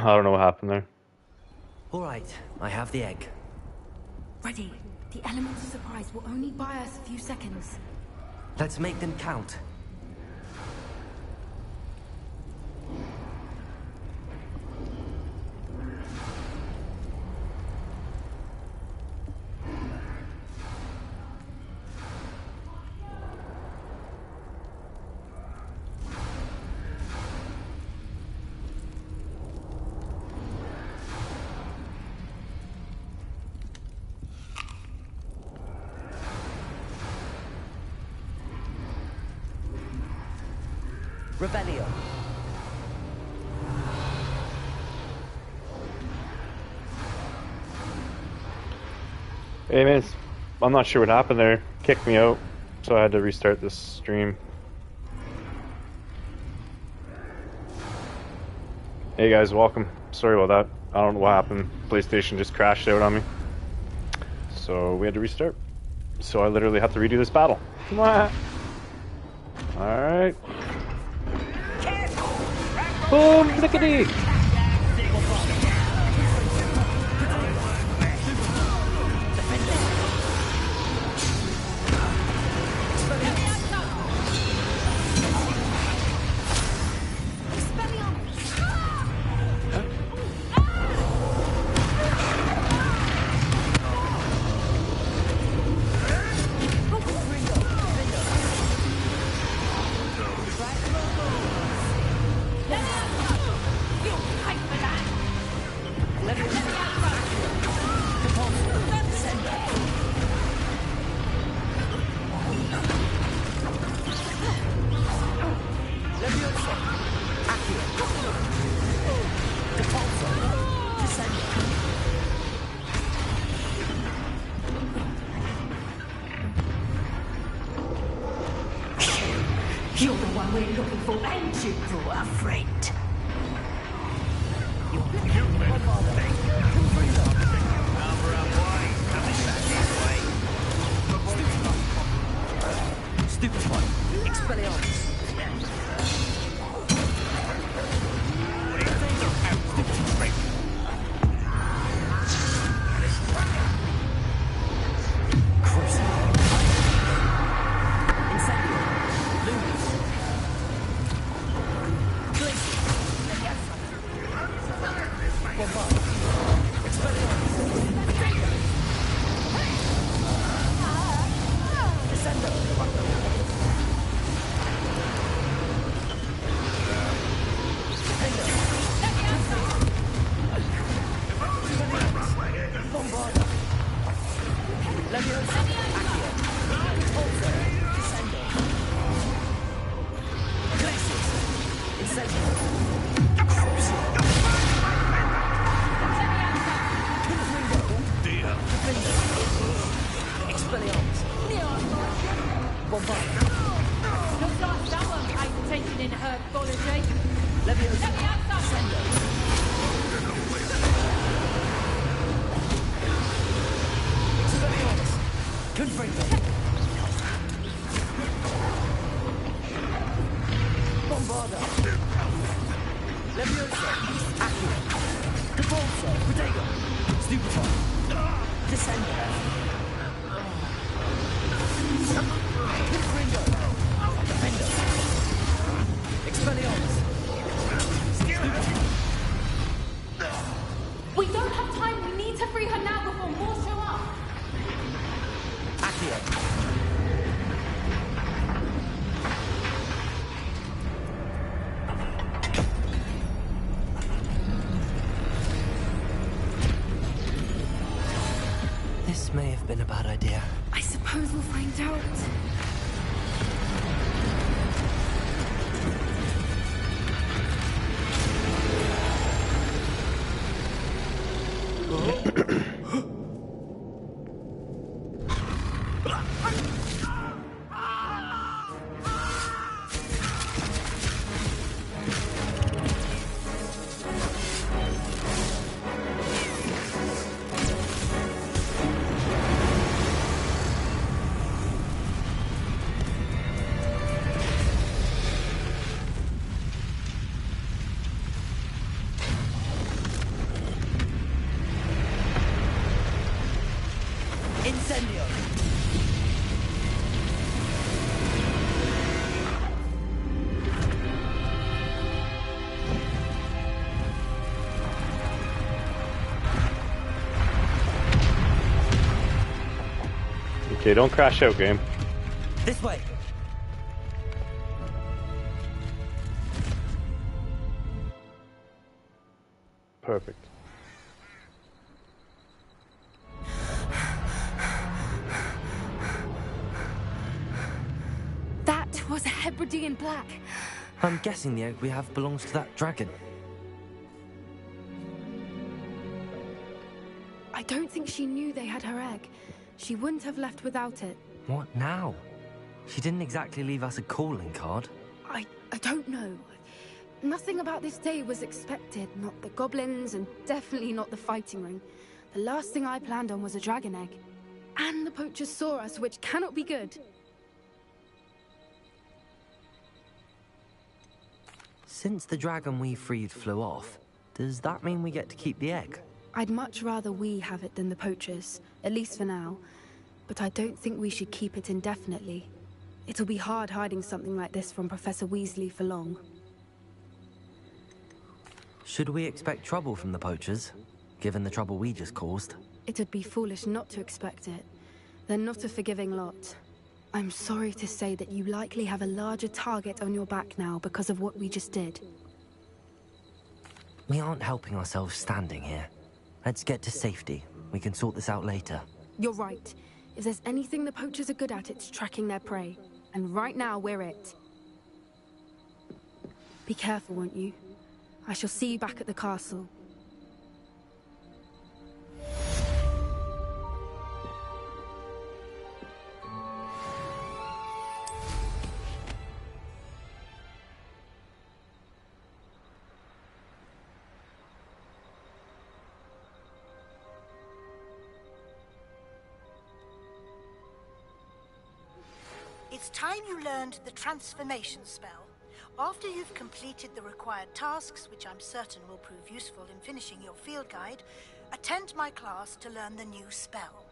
I don't know what happened there. All right, I have the egg. Ready. The element of surprise will only buy us a few seconds. Let's make them count. Rebellion. Hey man, I'm not sure what happened there. Kicked me out, so I had to restart this stream. Hey guys, welcome. Sorry about that. I don't know what happened. PlayStation just crashed out on me. So we had to restart. So I literally have to redo this battle. Alright. Boom! Lickety! You're the one we're looking for, and you brought a friend. Stupefy. Expelliarmus. We don't have time. We need to free her now before more show up. This may have been a bad idea. I suppose we'll find out. Incendio! Okay, don't crash out, game. This way! Perfect. That was a Hebridean black. I'm guessing the egg we have belongs to that dragon. I don't think she knew they had her egg. She wouldn't have left without it. What now? She didn't exactly leave us a calling card. I don't know. Nothing about this day was expected. Not the goblins, and definitely not the fighting ring. The last thing I planned on was a dragon egg. And the poachers saw us, which cannot be good. Since the dragon we freed flew off, does that mean we get to keep the egg? I'd much rather we have it than the poachers, at least for now. But I don't think we should keep it indefinitely. It'll be hard hiding something like this from Professor Weasley for long. Should we expect trouble from the poachers, given the trouble we just caused? It'd be foolish not to expect it. They're not a forgiving lot. I'm sorry to say that you likely have a larger target on your back now because of what we just did. We aren't helping ourselves standing here. Let's get to safety. We can sort this out later. You're right. If there's anything the poachers are good at, it's tracking their prey. And right now, we're it. Be careful, won't you? I shall see you back at the castle. It's time you learned the transformation spell. After you've completed the required tasks, which I'm certain will prove useful in finishing your field guide, attend my class to learn the new spell.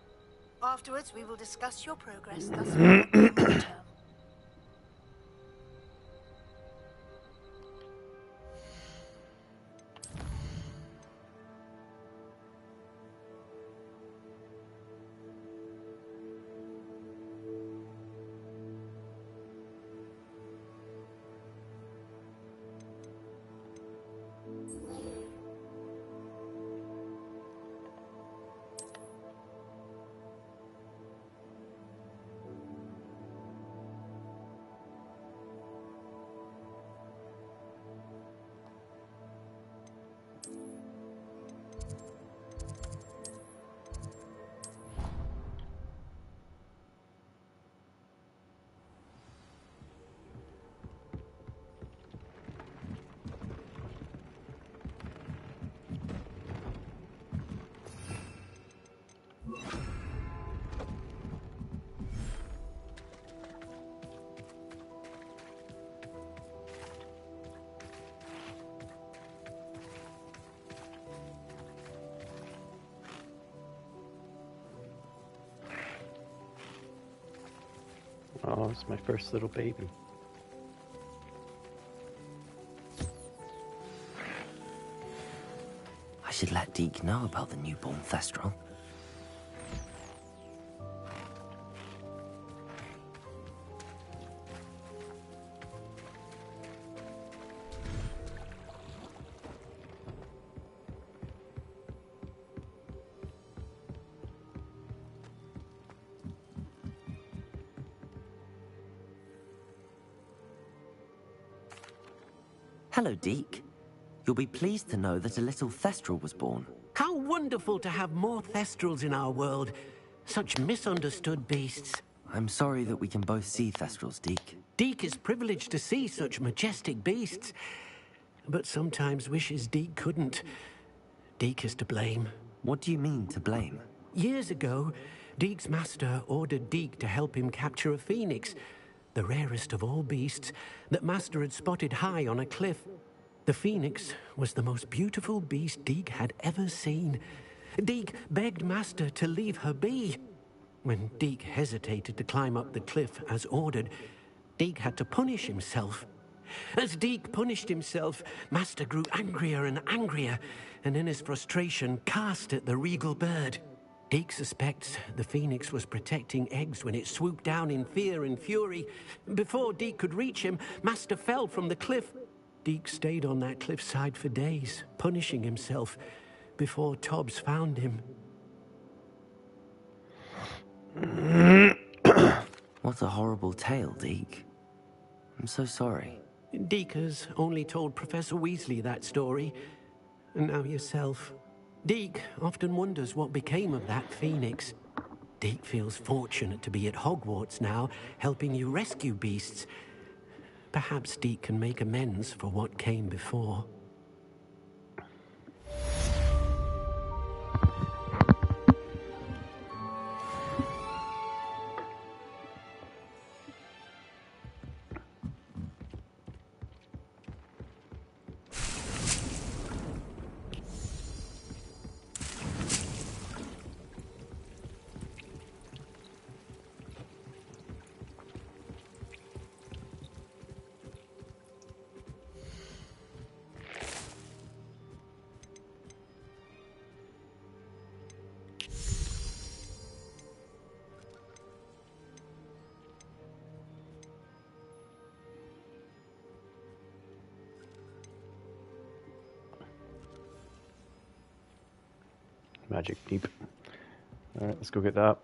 Afterwards, we will discuss your progress thus far in the term. Oh, it's my first little baby. I should let Deke know about the newborn Thestral. Hello, Deke. You'll be pleased to know that a little Thestral was born. How wonderful to have more Thestrals in our world. Such misunderstood beasts. I'm sorry that we can both see Thestrals, Deke. Deke is privileged to see such majestic beasts, but sometimes wishes Deke couldn't. Deke is to blame. What do you mean, to blame? Years ago, Deke's master ordered Deke to help him capture a phoenix, the rarest of all beasts, that Master had spotted high on a cliff. The phoenix was the most beautiful beast Deke had ever seen. Deke begged Master to leave her be. When Deke hesitated to climb up the cliff as ordered, Deke had to punish himself. As Deke punished himself, Master grew angrier and angrier, and in his frustration cast at the regal bird. Deke suspects the phoenix was protecting eggs when it swooped down in fear and fury. Before Deke could reach him, Master fell from the cliff. Deke stayed on that cliffside for days, punishing himself, before Tobbs found him. What a horrible tale, Deke. I'm so sorry. Deke has only told Professor Weasley that story, and now yourself. Deke often wonders what became of that phoenix. Deke feels fortunate to be at Hogwarts now, helping you rescue beasts. Perhaps Deke can make amends for what came before. Magic peep. Alright, let's go get that.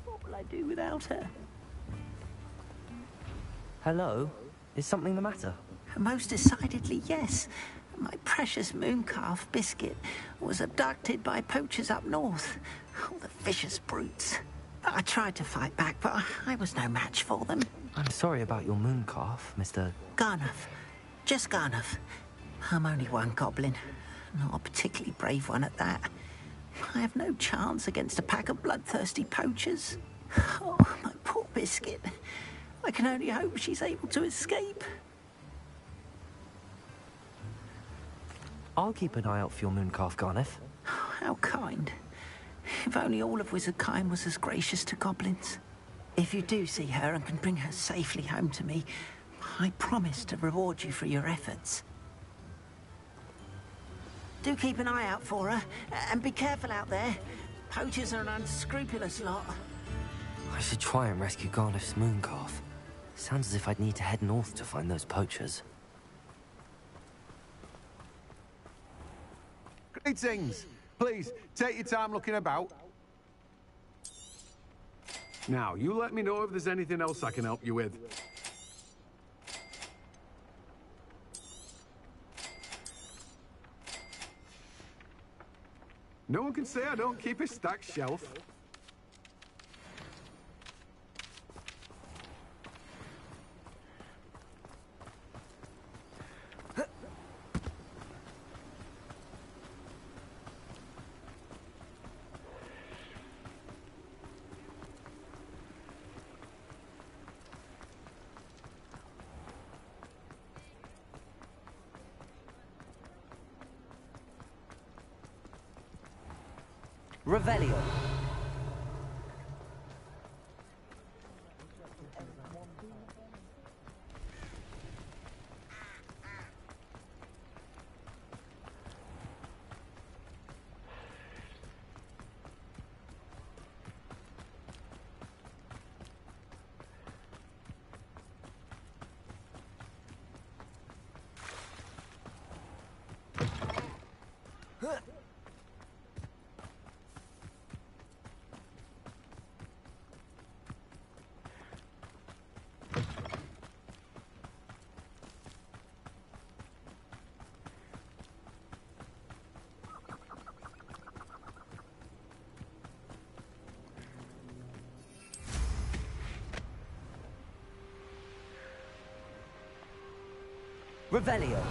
What will I do without her? Hello? Is something the matter? Most decidedly, yes. My precious mooncalf Biscuit was abducted by poachers up north. Oh, the vicious brutes. I tried to fight back, but I was no match for them. I'm sorry about your mooncalf, Mr. Garnuff. Just Garnuff. I'm only one goblin. Not a particularly brave one at that. I have no chance against a pack of bloodthirsty poachers. Oh, my poor Biscuit. I can only hope she's able to escape. I'll keep an eye out for your mooncalf, Garniff. How kind. If only all of Wizardkind was as gracious to goblins. If you do see her and can bring her safely home to me, I promise to reward you for your efforts. Do keep an eye out for her, and be careful out there. Poachers are an unscrupulous lot. I should try and rescue Garniff's mooncalf. Sounds as if I'd need to head north to find those poachers. Greetings! Please, take your time looking about. Now, you let me know if there's anything else I can help you with. No one can say I don't keep a stacked shelf. Revelio. Revelio.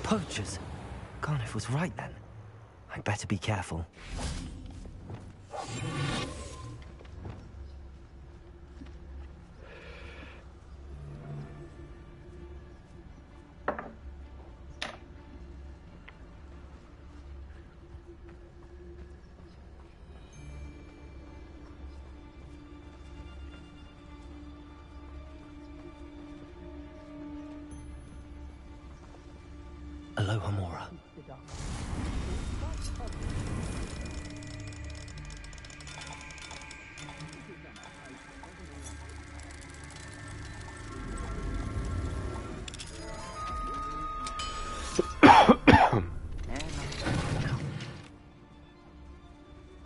Poachers. Garniff was right then. I'd better be careful. Aloha Mora.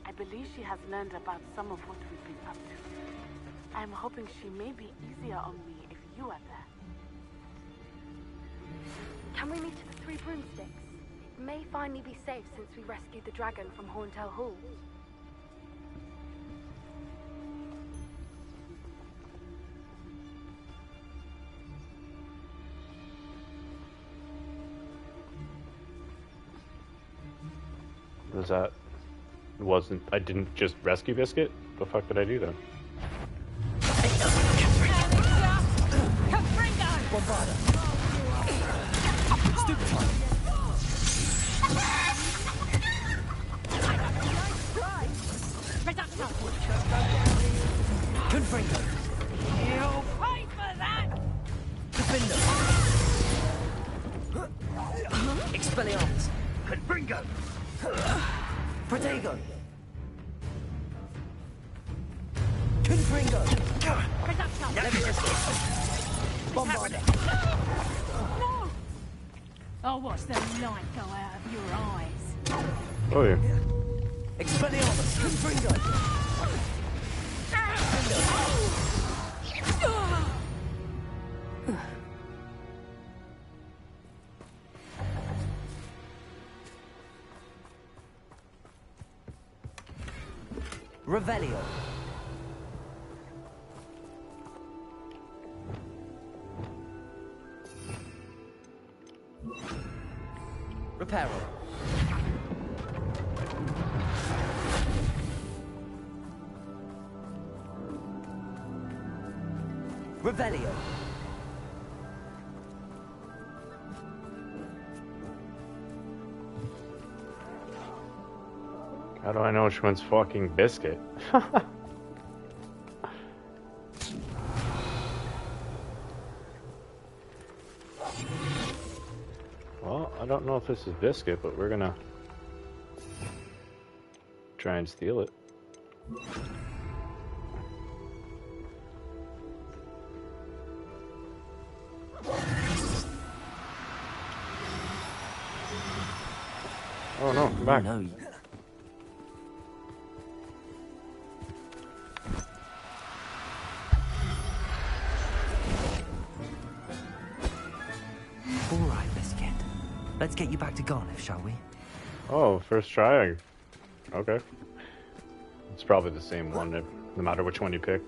I believe she has learned about some of what we've been up to. I'm hoping she may be easier on me if you are there. Can we meet at the Three Broomsticks? It may finally be safe since we rescued the dragon from Horntail Hall. Was that... I didn't just rescue Biscuit? The fuck did I do then? Confringo. You'll pay for that! Defender. Expelliarmus. Confringo. Protego. Confringo. Bombarder. No! I'll watch the light go out of your eyes. Oh yeah. Expelliarmus. Confringo. Revelio. Reparo. Revelio. How do I know which one's fucking Biscuit? Well, I don't know if this is Biscuit, but we're gonna try and steal it. Oh no, come back. No. All right, Biscuit. Let's get you back to Garniff, shall we? Oh, first try. Okay. It's probably the same one, no matter which one you pick.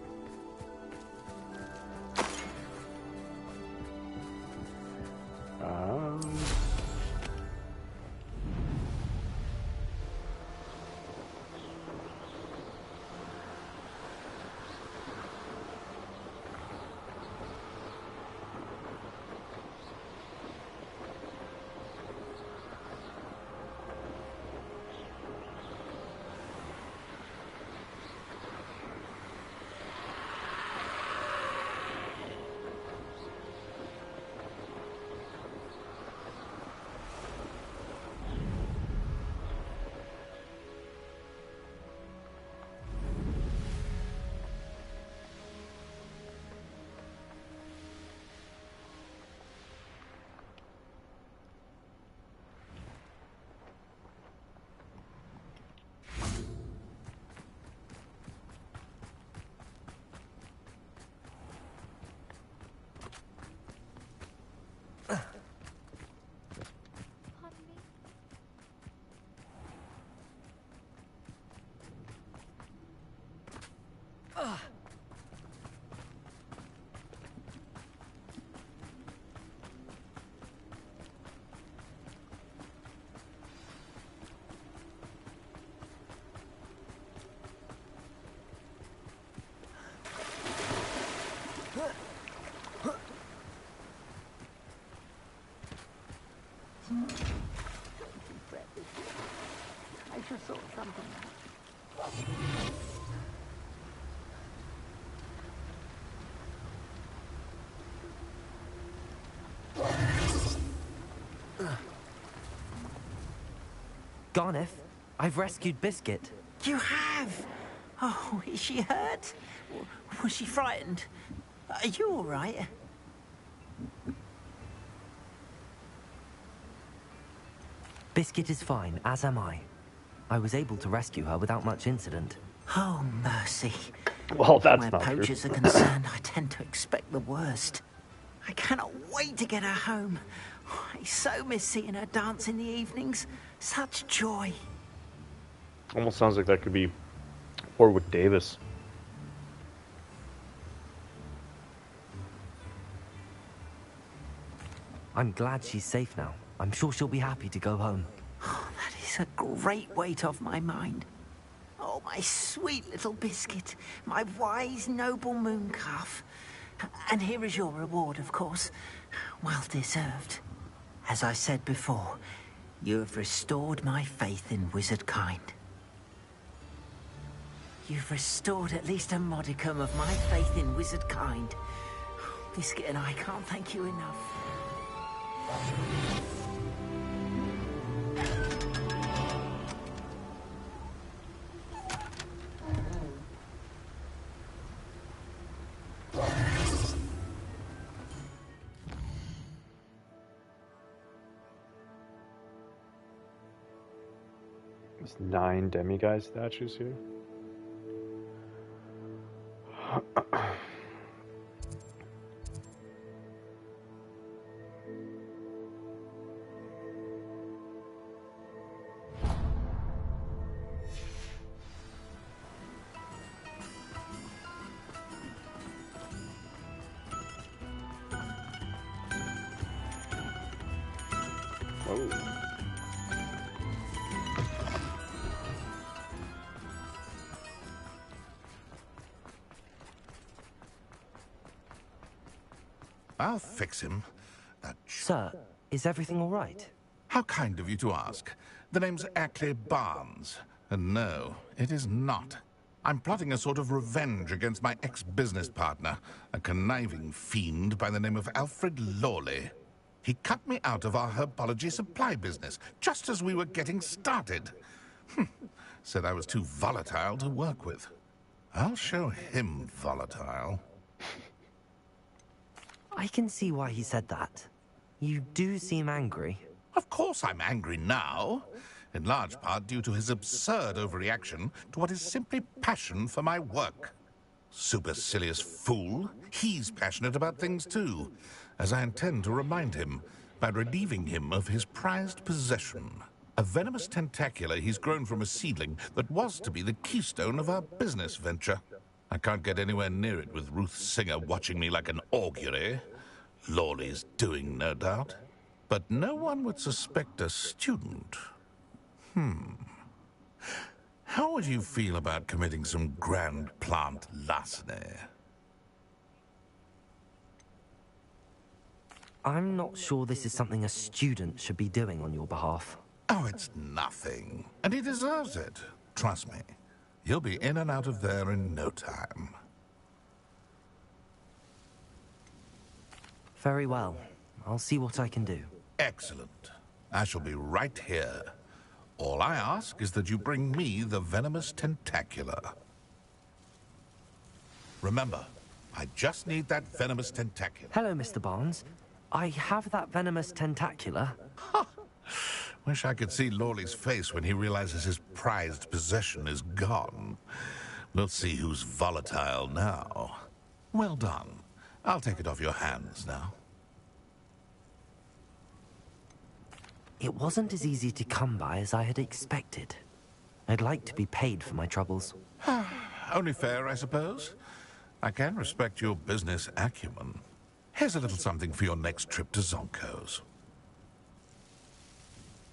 Garneth, I've rescued Biscuit. You have? Oh, is she hurt? Was she frightened? Are you all right? Biscuit is fine, as am I. I was able to rescue her without much incident. Oh, mercy. Well, that's Where not true. poachers are concerned, I tend to expect the worst. I cannot wait to get her home. I so miss seeing her dance in the evenings. Such joy. Almost sounds like that could be Warwick Davis. I'm glad she's safe now. I'm sure she'll be happy to go home. Oh, that is a great weight off my mind. Oh, my sweet little Biscuit. My wise, noble moon calf. And here is your reward, of course. Well deserved. As I said before, you have restored my faith in wizard kind. You've restored at least a modicum of my faith in wizard kind. Biscuit and I can't thank you enough. There's 9 demiguise statues here. Oh. I'll fix him. Sir, is everything all right? How kind of you to ask. The name's Ackley Barnes. And no, it is not. I'm plotting a sort of revenge against my ex-business partner, a conniving fiend by the name of Alfred Lawley. He cut me out of our herbology supply business, just as we were getting started. Said I was too volatile to work with. I'll show him volatile. I can see why he said that. You do seem angry. Of course I'm angry now. In large part due to his absurd overreaction to what is simply passion for my work. Supercilious fool. He's passionate about things too, as I intend to remind him by relieving him of his prized possession. A venomous tentacula he's grown from a seedling that was to be the keystone of our business venture. I can't get anywhere near it with Ruth Singer watching me like an augury. Lawley's doing, no doubt. But no one would suspect a student. How would you feel about committing some grand plant larceny? I'm not sure this is something a student should be doing on your behalf. Oh, it's nothing. And he deserves it. Trust me. You'll be in and out of there in no time. Very well. I'll see what I can do. Excellent. I shall be right here. All I ask is that you bring me the venomous tentacula. Remember, I just need that venomous tentacula. Hello, Mr. Barnes. I have that venomous tentacula. Wish I could see Lawley's face when he realizes his prized possession is gone. We'll see who's volatile now. Well done. I'll take it off your hands now. It wasn't as easy to come by as I had expected. I'd like to be paid for my troubles. Only fair, I suppose. I can respect your business acumen. Here's a little something for your next trip to Zonko's.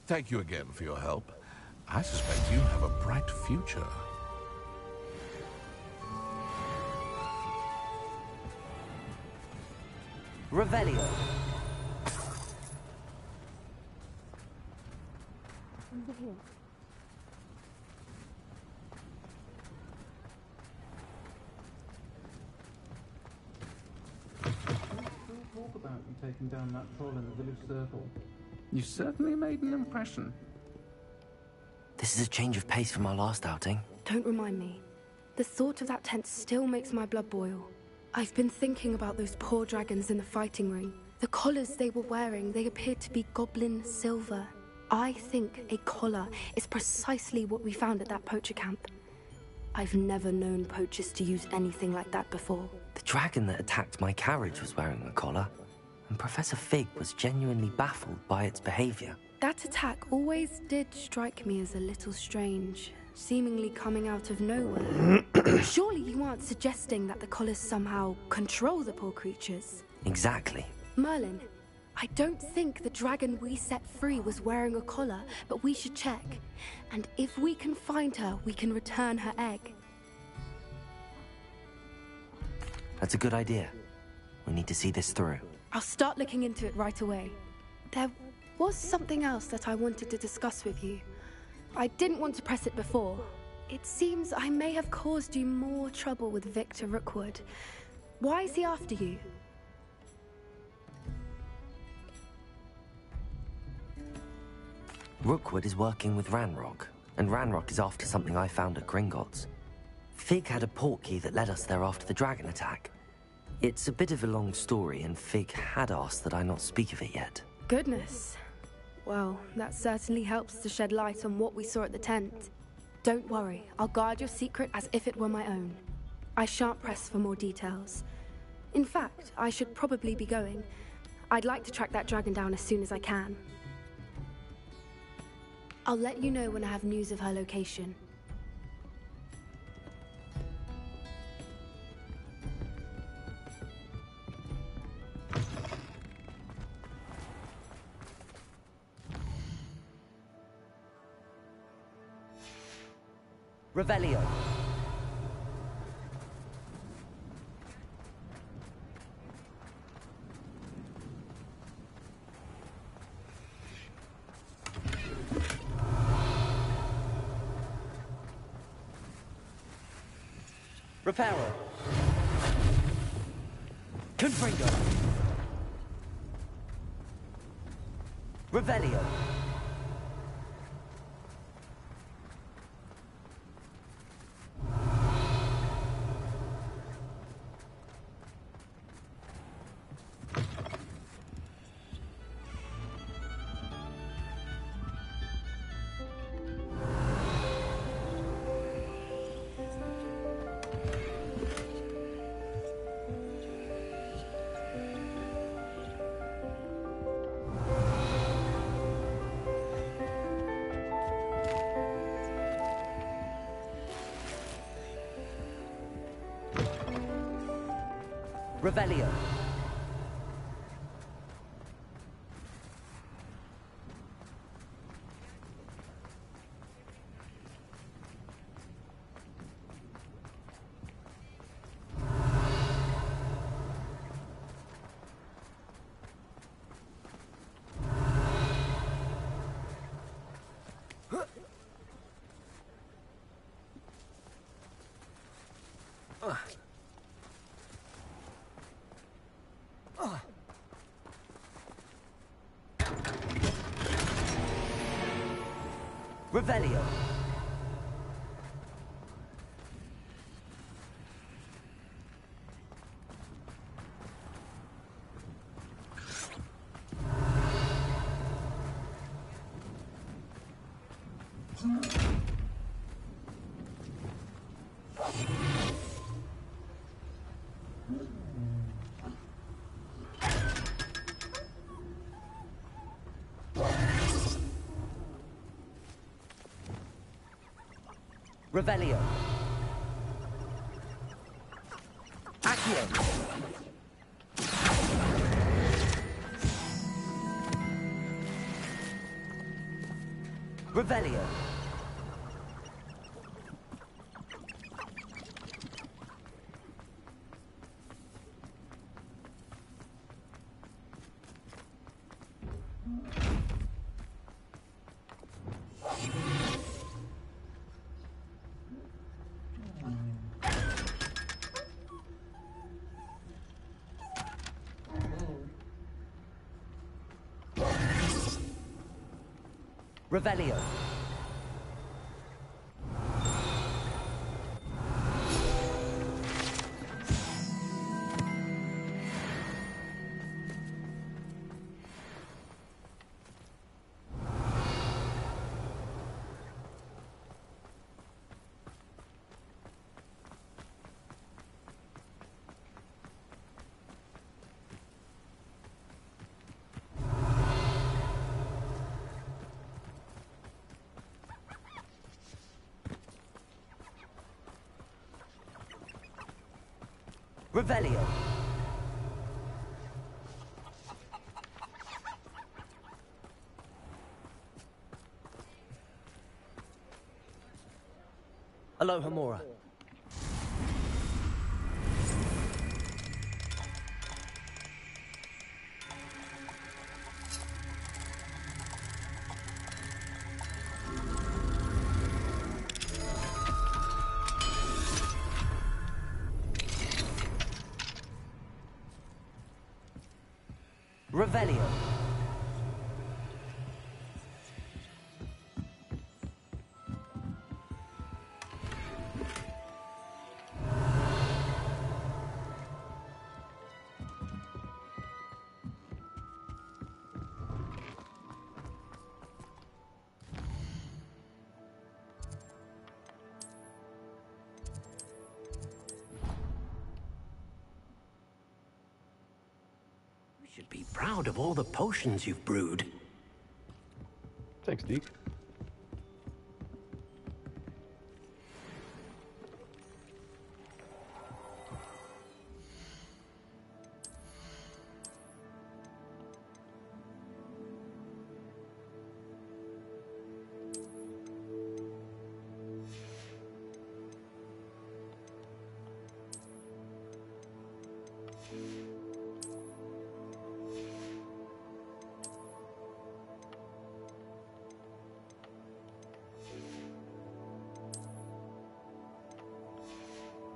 Thank you again for your help. I suspect you have a bright future. Revelio. Talk about you taking down that troll in the village circle. You certainly made an impression. This is a change of pace from our last outing. Don't remind me. The thought of that tent still makes my blood boil. I've been thinking about those poor dragons in the fighting ring. The collars they were wearing, they appeared to be goblin silver. I think a collar is precisely what we found at that poacher camp. I've never known poachers to use anything like that before. The dragon that attacked my carriage was wearing a collar, and Professor Fig was genuinely baffled by its behavior. That attack always did strike me as a little strange, seemingly coming out of nowhere. Surely you aren't suggesting that the collars somehow control the poor creatures? Exactly. Merlin, I don't think the dragon we set free was wearing a collar, but we should check. And if we can find her, we can return her egg. That's a good idea. We need to see this through. I'll start looking into it right away. There was something else that I wanted to discuss with you. I didn't want to press it before. It seems I may have caused you more trouble with Victor Rookwood. Why is he after you? Rookwood is working with Ranrock, and Ranrock is after something I found at Gringotts. Fig had a portkey that led us there after the dragon attack. It's a bit of a long story, and Fig had asked that I not speak of it yet. Goodness. Well, that certainly helps to shed light on what we saw at the tent. Don't worry, I'll guard your secret as if it were my own. I shan't press for more details. In fact, I should probably be going. I'd like to track that dragon down as soon as I can. I'll let you know when I have news of her location. Revelio. Reparo. Confringo. Revelio. Revelio. Revelio. Revelio. Accio. Revelio. Revelio. Revelio. Aloha Mora. Revelio. You should be proud of all the potions you've brewed. Thanks, Deke.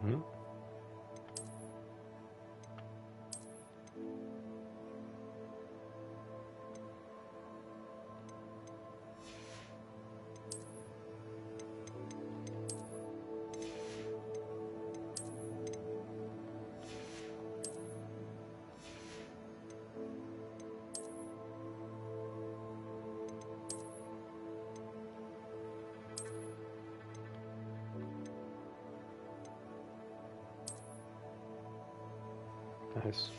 Hmm? Nice.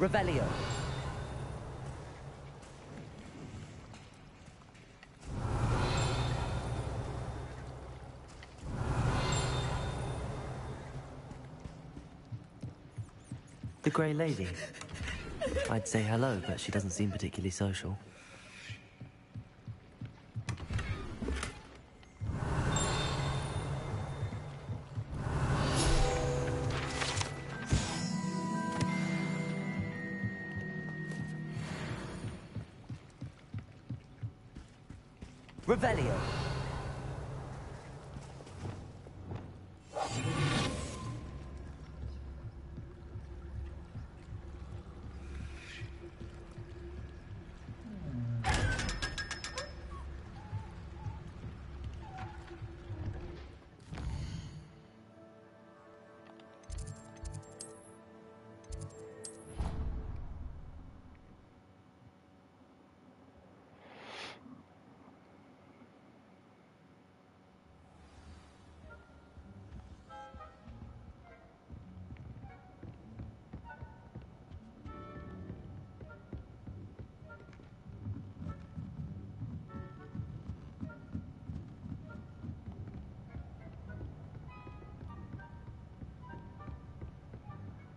Revelio. The Grey Lady. I'd say hello, but she doesn't seem particularly social. Revelio.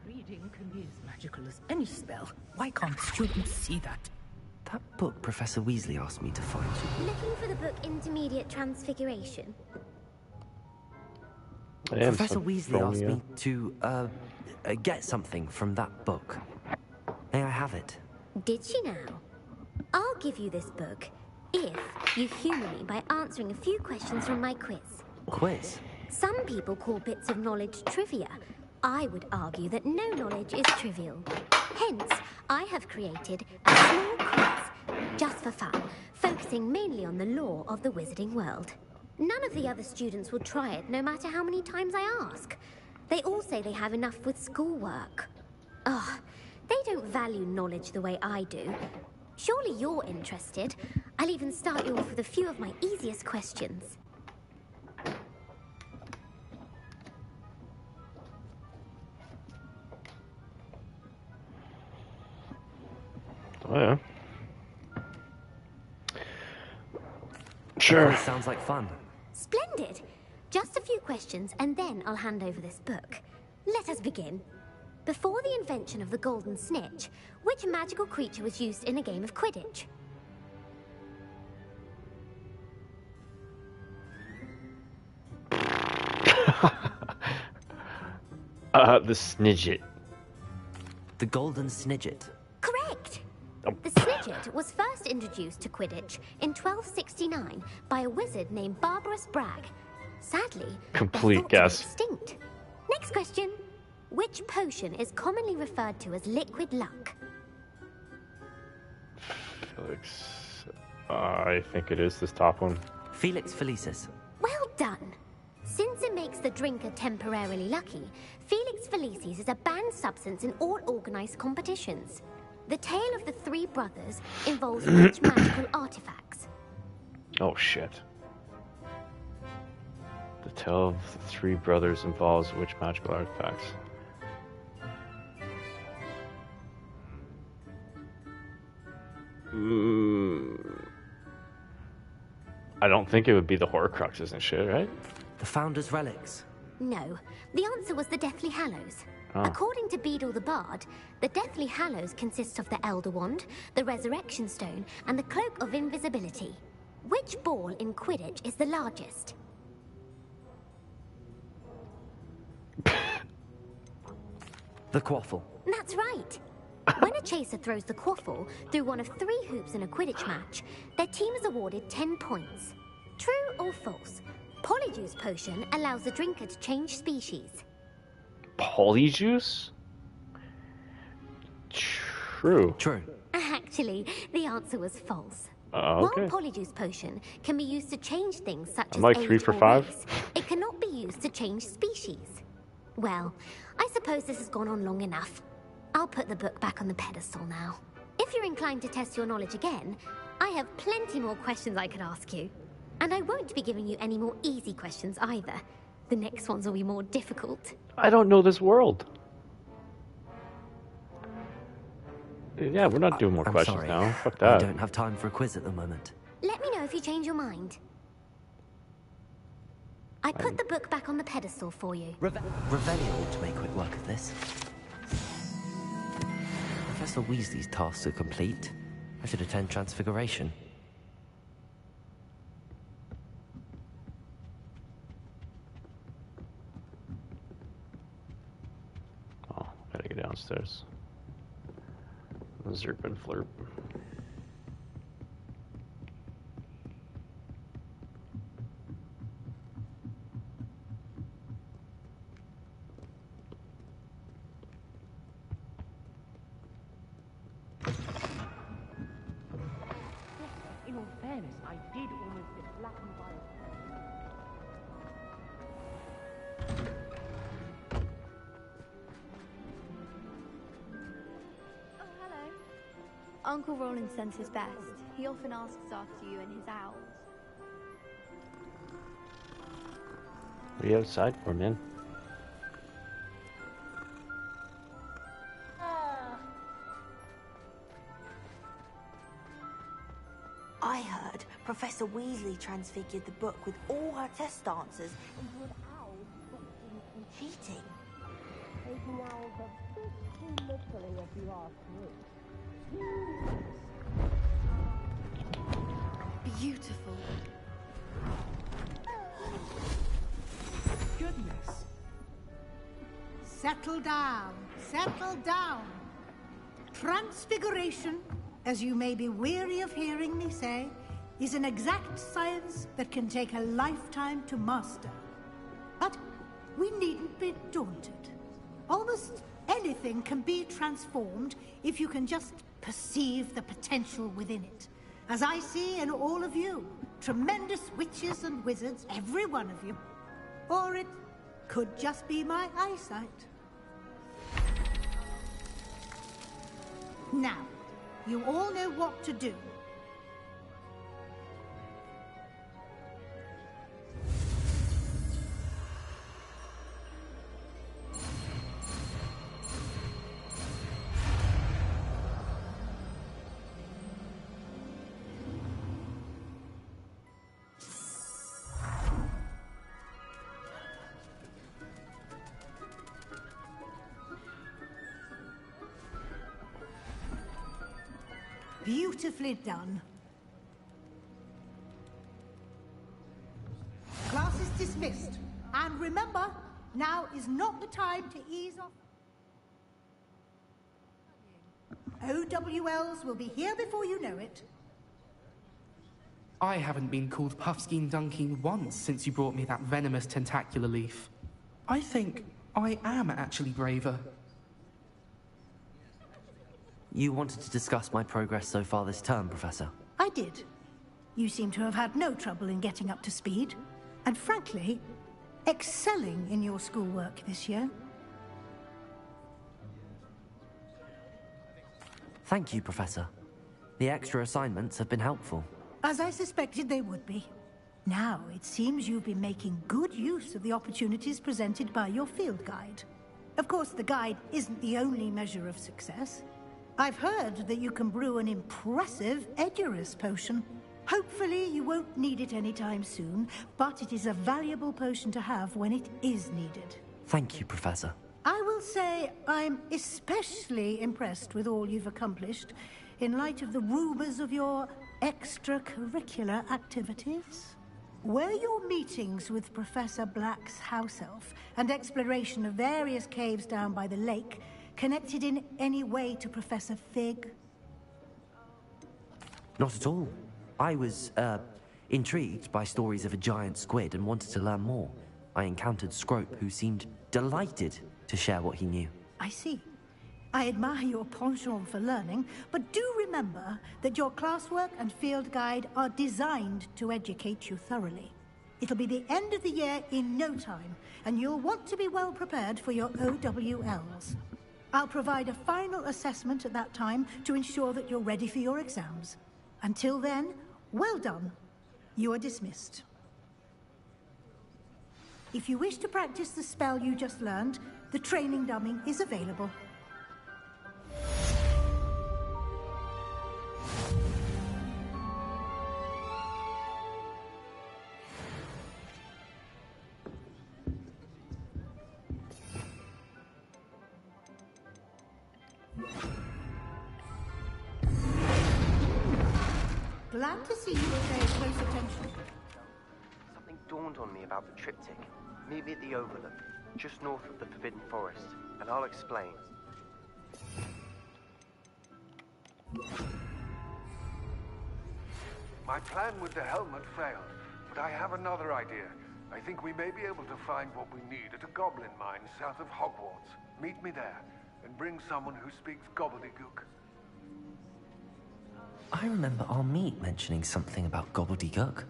Reading can be as magical as any spell. Why can't students see that? That book Professor Weasley asked me to find. Looking for the book Intermediate Transfiguration? Professor Weasley asked me to, get something from that book. May I have it? Did she now? I'll give you this book if you humour me by answering a few questions from my quiz. Quiz? Some people call bits of knowledge trivia. I would argue that no knowledge is trivial. Hence, I have created a small quiz, just for fun, focusing mainly on the lore of the wizarding world. None of the other students will try it, no matter how many times I ask. They all say they have enough with schoolwork. Ugh, they don't value knowledge the way I do. Surely you're interested. I'll even start you off with a few of my easiest questions. Oh, yeah. Sure. That sounds like fun. Splendid. Just a few questions, and then I'll hand over this book. Let us begin. Before the invention of the golden snitch, which magical creature was used in a game of Quidditch? The Snidget. The golden snidget. Correct! The Snidget was first introduced to Quidditch in 1269 by a wizard named Barbarous Bragg. Sadly, Complete guess. Extinct. Next question. Which potion is commonly referred to as liquid luck? Felix. I think it is this top one. Felix Felicis. Well done. Since it makes the drinker temporarily lucky, Felix Felicis is a banned substance in all organized competitions. The tale of the three brothers involves which magical artifacts? Oh shit. The tale of the three brothers involves which magical artifacts? I don't think it would be the Horcruxes and shit, right? The Founder's Relics. No. The answer was the Deathly Hallows. Oh. According to Beadle the Bard, the Deathly Hallows consists of the Elder Wand, the Resurrection Stone, and the Cloak of Invisibility. Which ball in Quidditch is the largest? The Quaffle. That's right. When a chaser throws the quaffle through one of 3 hoops in a Quidditch match, their team is awarded 10 points. True or false? Polyjuice potion allows the drinker to change species. Polyjuice? True. True. Actually, the answer was false. Okay. While Polyjuice potion can be used to change things such as I'm like age 3 for or 5. race, it cannot be used to change species. Well, I suppose this has gone on long enough. I'll put the book back on the pedestal now. If you're inclined to test your knowledge again, I have plenty more questions I could ask you. And I won't be giving you any more easy questions either. The next ones will be more difficult. I don't know this world. Yeah, we're not doing more I'm questions sorry. now. Fuck I that. don't have time for a quiz at the moment. Let me know if you change your mind. I put the book back on the pedestal for you. Revelio ought to make quick work of this. Professor Weasley's tasks are complete. I should attend Transfiguration. Oh, gotta get downstairs. Zerp and flirp. In all fairness, I did almost get black and white. Oh, hello. Uncle Roland sends his best. He often asks after you in his owls. What are you outside for, man? I heard Professor Weasley transfigured the book with all her test answers into an owl and cheating. Taking owls a bit too literally, if you ask me. Beautiful. Goodness. Settle down. Settle down. Transfiguration, as you may be weary of hearing me say, is an exact science that can take a lifetime to master. But we needn't be daunted. Almost anything can be transformed if you can just perceive the potential within it. As I see in all of you, tremendous witches and wizards, every one of you. Or it could just be my eyesight. Now, you all know what to do. Beautifully done. Class is dismissed. And remember, now is not the time to ease off. OWLs will be here before you know it. I haven't been called Puffskein Dunking once since you brought me that venomous tentacular leaf. I think I am actually braver. You wanted to discuss my progress so far this term, Professor? I did. You seem to have had no trouble in getting up to speed. And frankly, excelling in your schoolwork this year. Thank you, Professor. The extra assignments have been helpful. As I suspected they would be. Now, it seems you've been making good use of the opportunities presented by your field guide. Of course, the guide isn't the only measure of success. I've heard that you can brew an impressive Edurus potion. Hopefully you won't need it anytime soon, but it is a valuable potion to have when it is needed. Thank you, Professor. I will say I'm especially impressed with all you've accomplished in light of the rumors of your extracurricular activities. Were your meetings with Professor Black's house elf and exploration of various caves down by the lake connected in any way to Professor Fig? Not at all. I was, intrigued by stories of a giant squid and wanted to learn more. I encountered Scrope, who seemed delighted to share what he knew. I see. I admire your penchant for learning, but do remember that your classwork and field guide are designed to educate you thoroughly. It'll be the end of the year in no time, and you'll want to be well prepared for your OWLs. I'll provide a final assessment at that time to ensure that you're ready for your exams. Until then, well done. You are dismissed. If you wish to practice the spell you just learned, the training dummy is available. Glad to see you were paying close attention. Something dawned on me about the triptych. Meet me at the Overlook, just north of the Forbidden Forest, and I'll explain. My plan with the helmet failed, but I have another idea. I think we may be able to find what we need at a goblin mine south of Hogwarts. Meet me there, and bring someone who speaks gobbledygook. I remember our meet mentioning something about gobbledygook.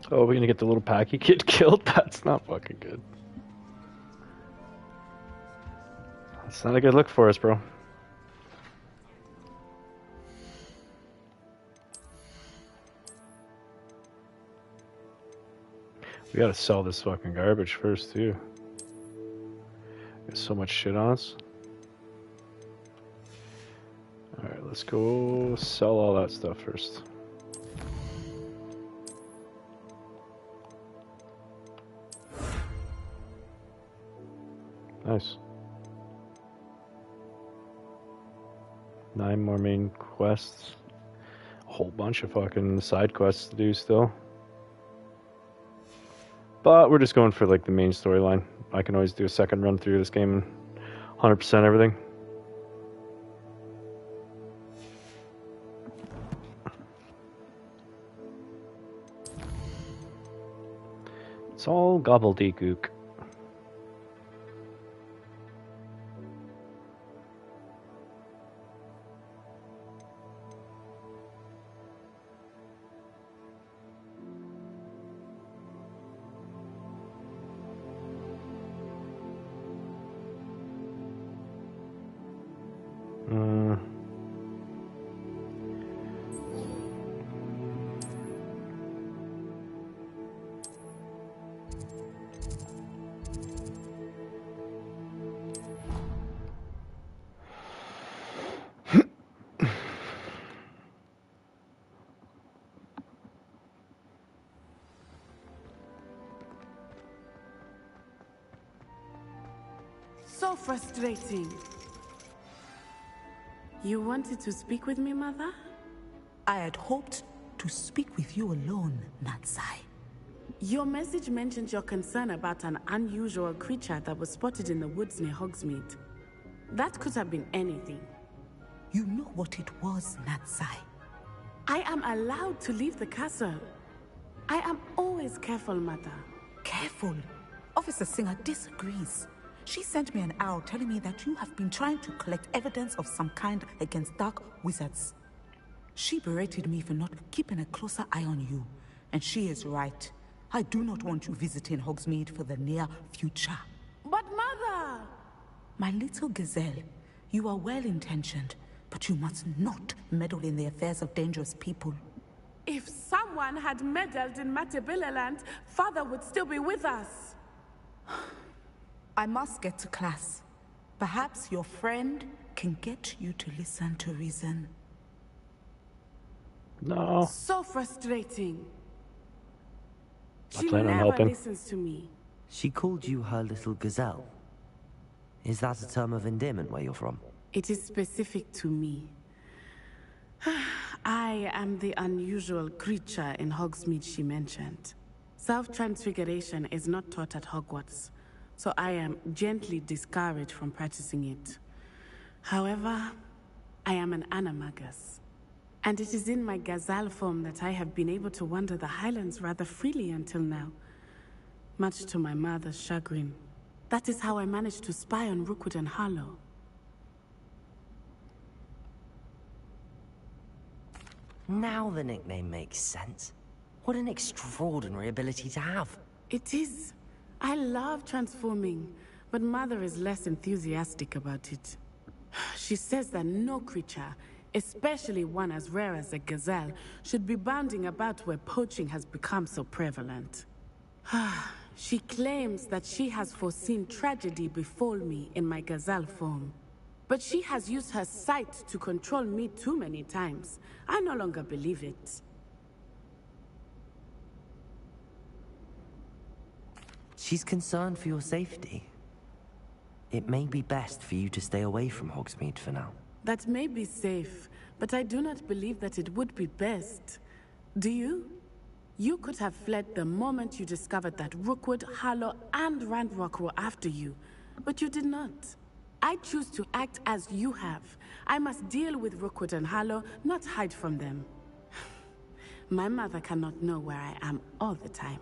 Oh, we're gonna get the little packy kid killed? That's not fucking good. That's not a good look for us, bro. We gotta sell this fucking garbage first, too. There's so much shit on us. Alright, let's go sell all that stuff first. Nice. 9 more main quests. A whole bunch of fucking side quests to do still. But we're just going for like the main storyline. I can always do a second run through this game and 100% everything. It's all gobbledygook. So frustrating. You wanted to speak with me, Mother? I had hoped to speak with you alone, Natsai. Your message mentioned your concern about an unusual creature that was spotted in the woods near Hogsmeade. That could have been anything. You know what it was, Natsai. I am allowed to leave the castle. I am always careful, Mother. Careful? Officer Singer disagrees. She sent me an owl telling me that you have been trying to collect evidence of some kind against dark wizards. She berated me for not keeping a closer eye on you. And she is right. I do not want you visiting Hogsmeade for the near future. But Mother! My little gazelle, you are well-intentioned, but you must not meddle in the affairs of dangerous people. If someone had meddled in Matabeleland, Father would still be with us. I must get to class. Perhaps your friend can get you to listen to reason. No. So frustrating. I She plan on never helping. listens to me. She called you her little gazelle. Is that a term of endearment where you're from? It is specific to me. I am the unusual creature in Hogsmeade she mentioned. Self-transfiguration is not taught at Hogwarts, so I am gently discouraged from practicing it. However, I am an animagus, and it is in my gazelle form that I have been able to wander the Highlands rather freely until now, much to my mother's chagrin. That is how I managed to spy on Rookwood and Harlow. Now the nickname makes sense. What an extraordinary ability to have. It is. I love transforming, but Mother is less enthusiastic about it. She says that no creature, especially one as rare as a gazelle, should be bounding about where poaching has become so prevalent. She claims that she has foreseen tragedy befall me in my gazelle form. But she has used her sight to control me too many times. I no longer believe it. She's concerned for your safety. It may be best for you to stay away from Hogsmeade for now. That may be safe, but I do not believe that it would be best. Do you? You could have fled the moment you discovered that Rookwood, Harlow, and Ranrock were after you, but you did not. I choose to act as you have. I must deal with Rookwood and Harlow, not hide from them. My mother cannot know where I am all the time.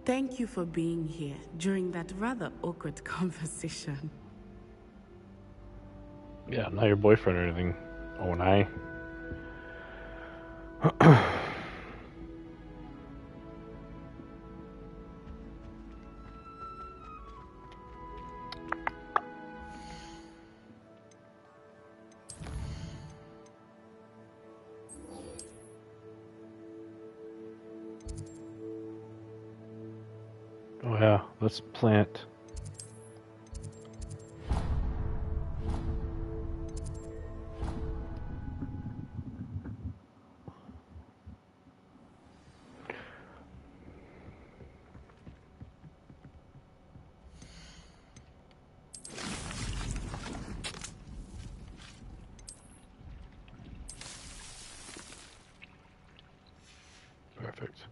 Thank you for being here during that rather awkward conversation. Yeah, not your boyfriend or anything. Oh, and I. Oh yeah, let's plant. Perfect.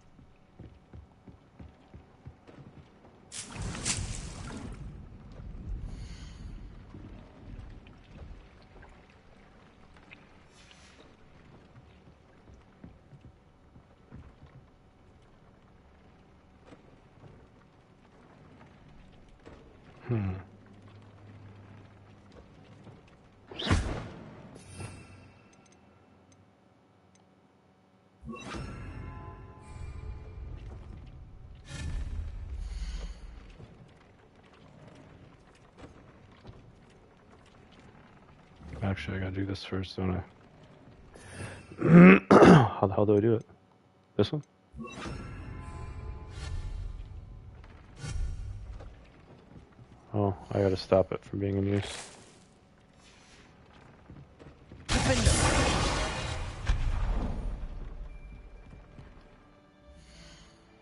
Actually, I gotta do this first, don't I? How the hell do I do it? This one? Oh, I gotta stop it from being in use.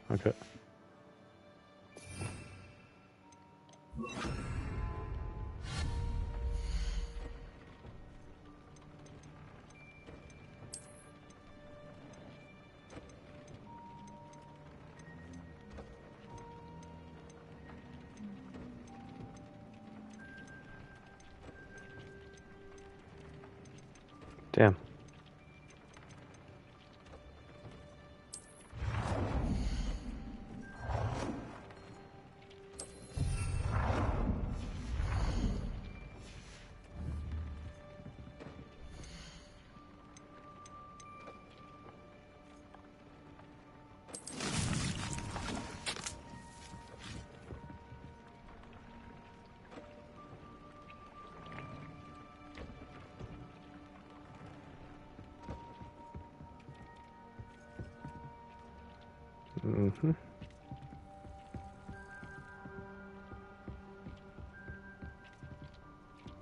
Okay. Damn. Mm-hmm.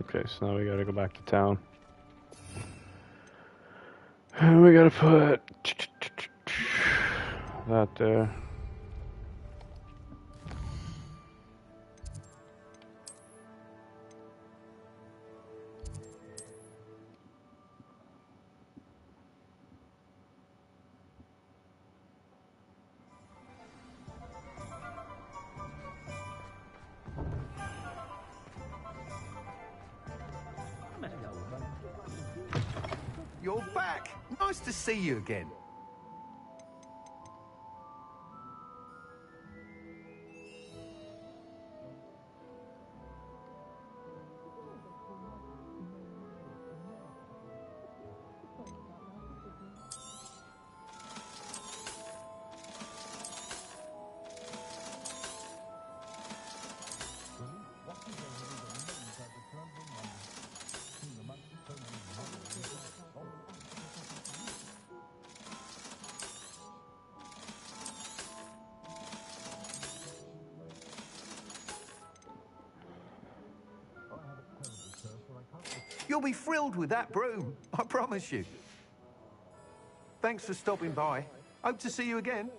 Okay, so now we gotta go back to town. And we gotta put that there. You're back! Nice to see you again. You'll be thrilled with that broom, I promise you. Thanks for stopping by. Hope to see you again.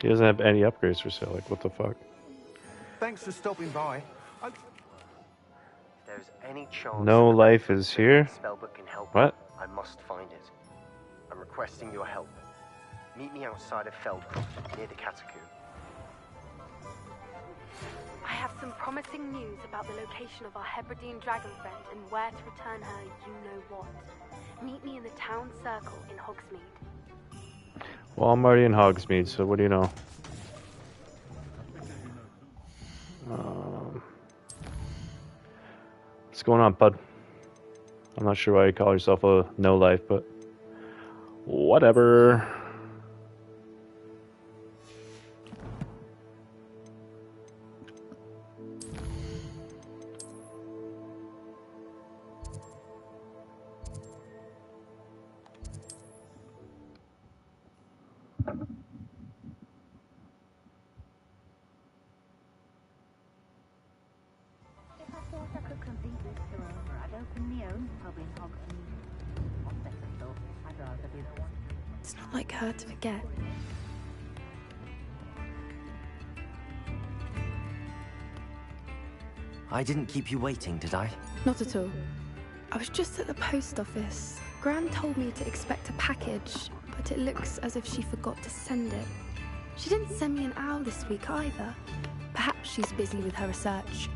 He doesn't have any upgrades for sale. Like, what the fuck? Thanks for stopping by. If there's any chance No that the life relevant is here. spellbook can help What? me, I must find it. I'm requesting your help. Meet me outside of Feldcroft, near the catacomb. I have some promising news about the location of our Hebridean dragon friend and where to return her you-know-what. Meet me in the town circle in Hogsmeade. Well, I'm already in Hogsmeade, so what do you know? What's going on, bud? I'm not sure why you call yourself a no-life, but whatever. If I thought I could complete this tour, I'd open my own pub in Hogsmeade. On better thought, I'd rather be the one. It's not like her to forget. I didn't keep you waiting, did I? Not at all. I was just at the post office. Gran told me to expect a package, but it looks as if she forgot to send it. She didn't send me an owl this week either. Perhaps she's busy with her research.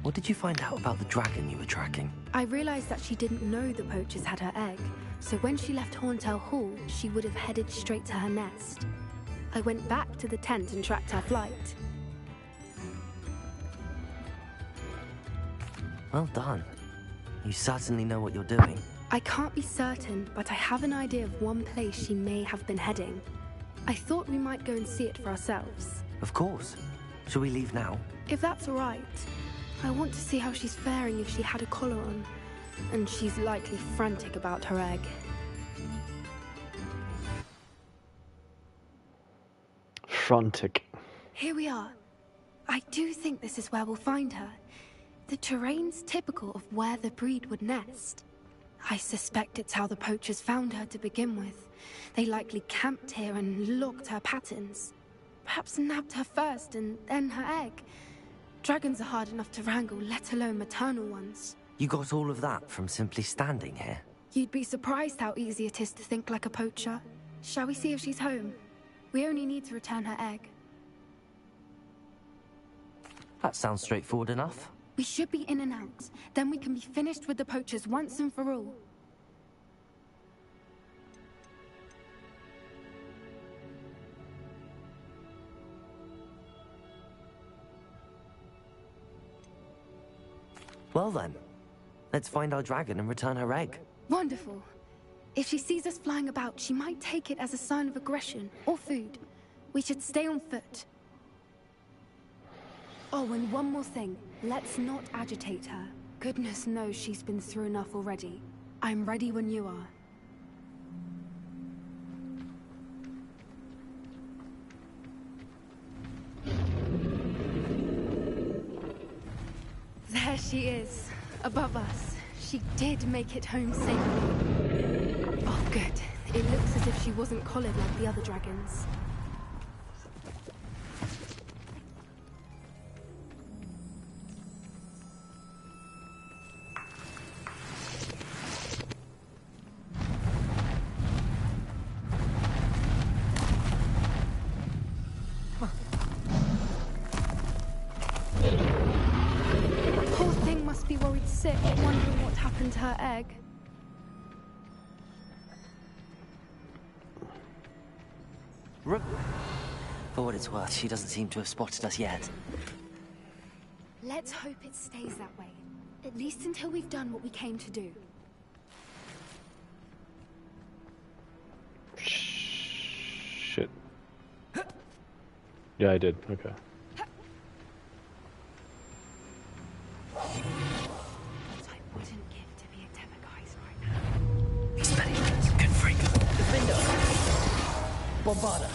What did you find out about the dragon you were tracking? I realized that she didn't know the poachers had her egg, so when she left Horntail Hall, she would have headed straight to her nest. I went back to the tent and tracked her flight. Well done. You certainly know what you're doing. I can't be certain, but I have an idea of one place she may have been heading. I thought we might go and see it for ourselves. Of course. Shall we leave now? If that's all right. I want to see how she's faring if she had a collar on. And she's likely frantic about her egg. Frantic. Here we are. I do think this is where we'll find her. The terrain's typical of where the breed would nest. I suspect it's how the poachers found her to begin with. They likely camped here and logged her patterns. Perhaps nabbed her first and then her egg. Dragons are hard enough to wrangle, let alone maternal ones. You got all of that from simply standing here? You'd be surprised how easy it is to think like a poacher. Shall we see if she's home? We only need to return her egg. That sounds straightforward enough. We should be in and out. Then we can be finished with the poachers once and for all. Well then, let's find our dragon and return her egg. Wonderful. If she sees us flying about, she might take it as a sign of aggression or food. We should stay on foot. Oh, and one more thing. Let's not agitate her. Goodness knows she's been through enough already. I'm ready when you are. There she is, above us. She did make it home safely. Oh, good. It looks as if she wasn't collared like the other dragons. Poor thing must be worried sick, wondering what happened to her egg. For what it's worth, she doesn't seem to have spotted us yet. Let's hope it stays that way. At least until we've done what we came to do. Shit. Yeah, I did. Okay. Expeditions, Confringo. Defender. Bombarda.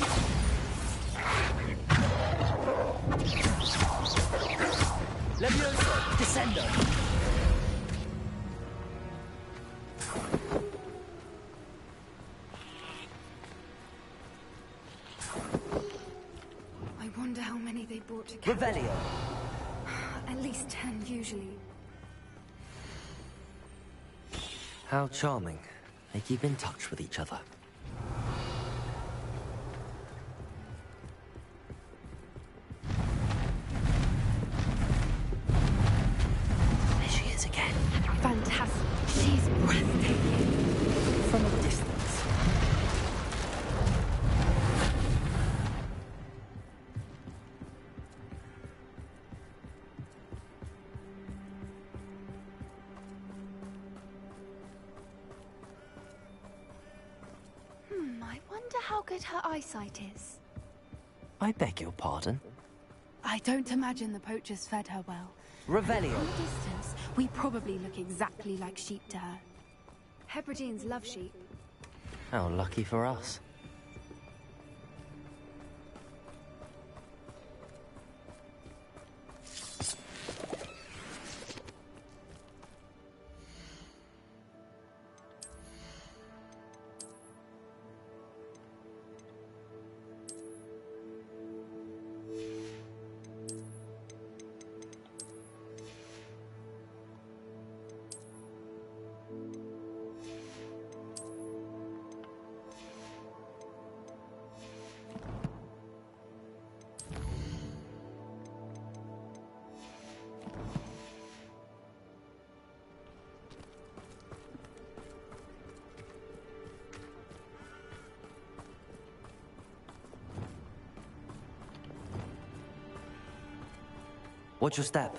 Levioso. Descendo. Revelio. At least 10, usually. How charming. They keep in touch with each other. There she is again. Fantastic. She's breathtaking. From a distance. I wonder how good her eyesight is. I beg your pardon? I don't imagine the poachers fed her well. Revelio. From a distance, we probably look exactly like sheep to her. Hebrideans love sheep. How lucky for us. Watch your step.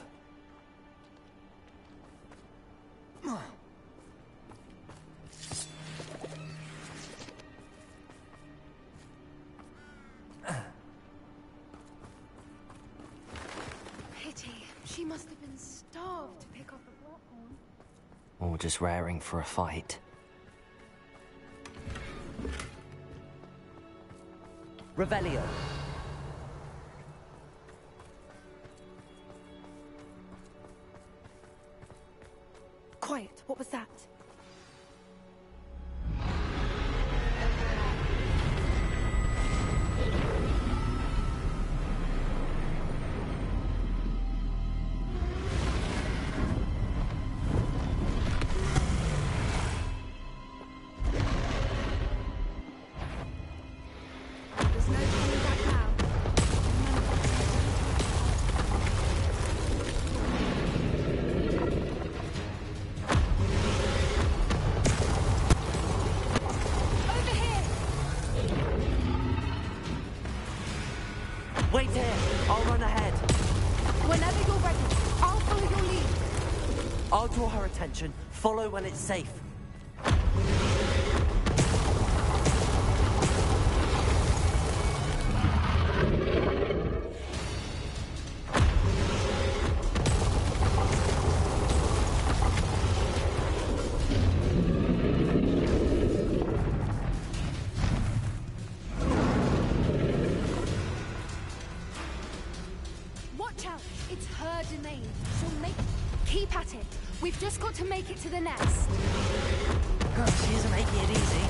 Pity. She must have been starved to pick up a blackhorn. Or just raring for a fight. Revelio. Quiet. What was that? There's no coming back now. Wait here. I'll run ahead. Whenever you're ready, I'll follow your lead. I'll draw her attention. Follow when it's safe. Watch out. It's her domain. She'll make... Keep at it. We've just got to make it to the nest. She isn't making it easy.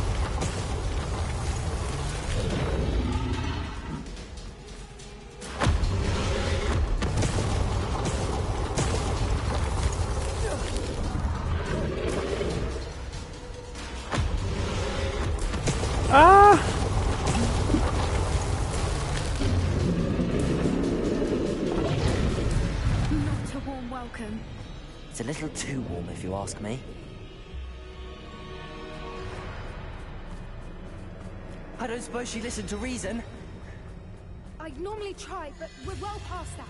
Not a warm welcome. It's a little too warm, if you ask me. I don't suppose she listened to reason. I'd normally try, but we're well past that.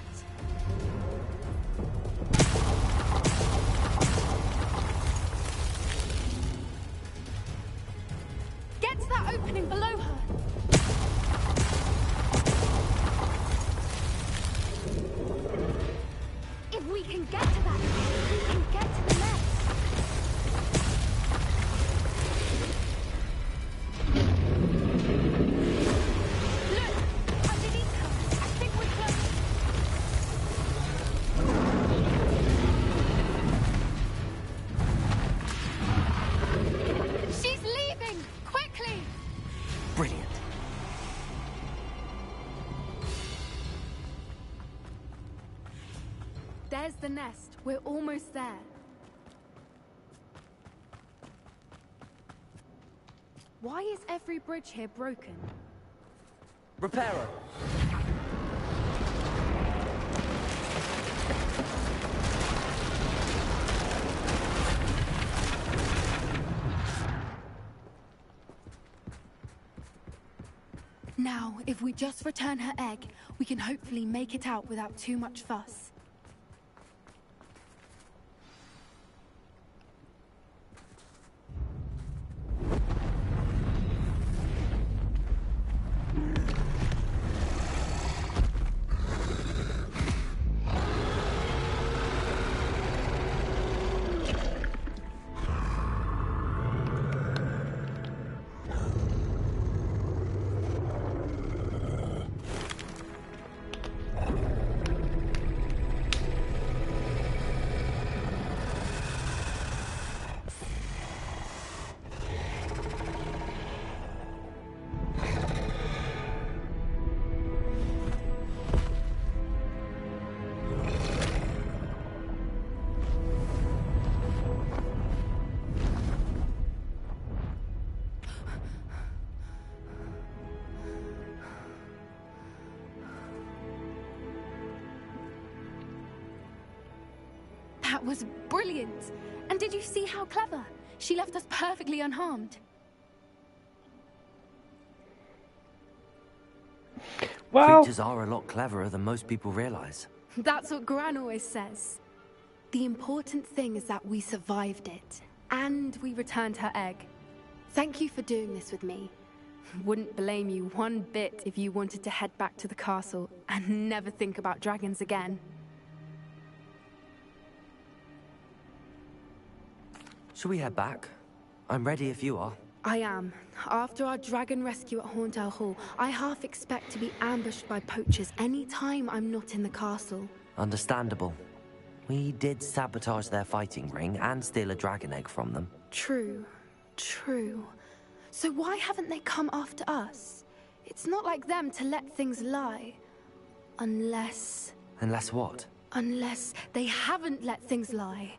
Get to that opening below her. If we can get to that, we can get to the nest. Look! Underneath her! I think we're close. She's leaving! Quickly! Brilliant. there's the nest. We're almost there. Why is every bridge here broken? Reparo. Now, if we just return her egg, we can hopefully make it out without too much fuss. That was brilliant! And did you see how clever? She left us perfectly unharmed. Well, creatures are a lot cleverer than most people realize. That's what Gran always says. The important thing is that we survived it, and we returned her egg. Thank you for doing this with me. Wouldn't blame you one bit if you wanted to head back to the castle and never think about dragons again. Shall we head back? I'm ready if you are. I am. After our dragon rescue at Horndale Hall, I half expect to be ambushed by poachers any time I'm not in the castle. Understandable. We did sabotage their fighting ring and steal a dragon egg from them. True. True. So why haven't they come after us? It's not like them to let things lie. Unless... Unless what? Unless they haven't let things lie.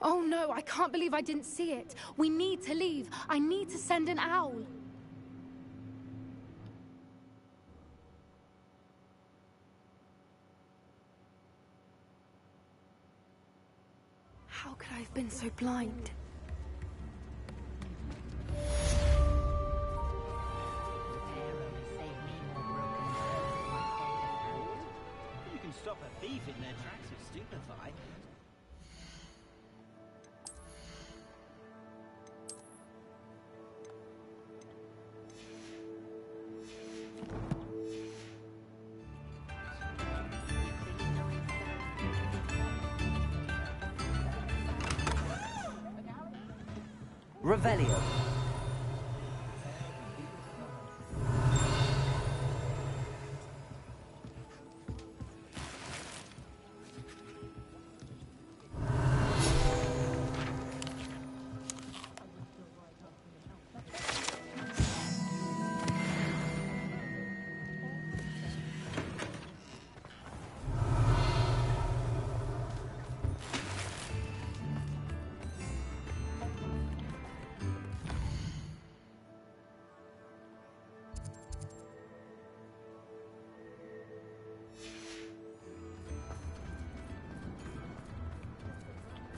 Oh no, I can't believe I didn't see it. We need to leave. I need to send an owl. How could I have been so blind? You can stop a thief in their tracks with stupefy. Revelio.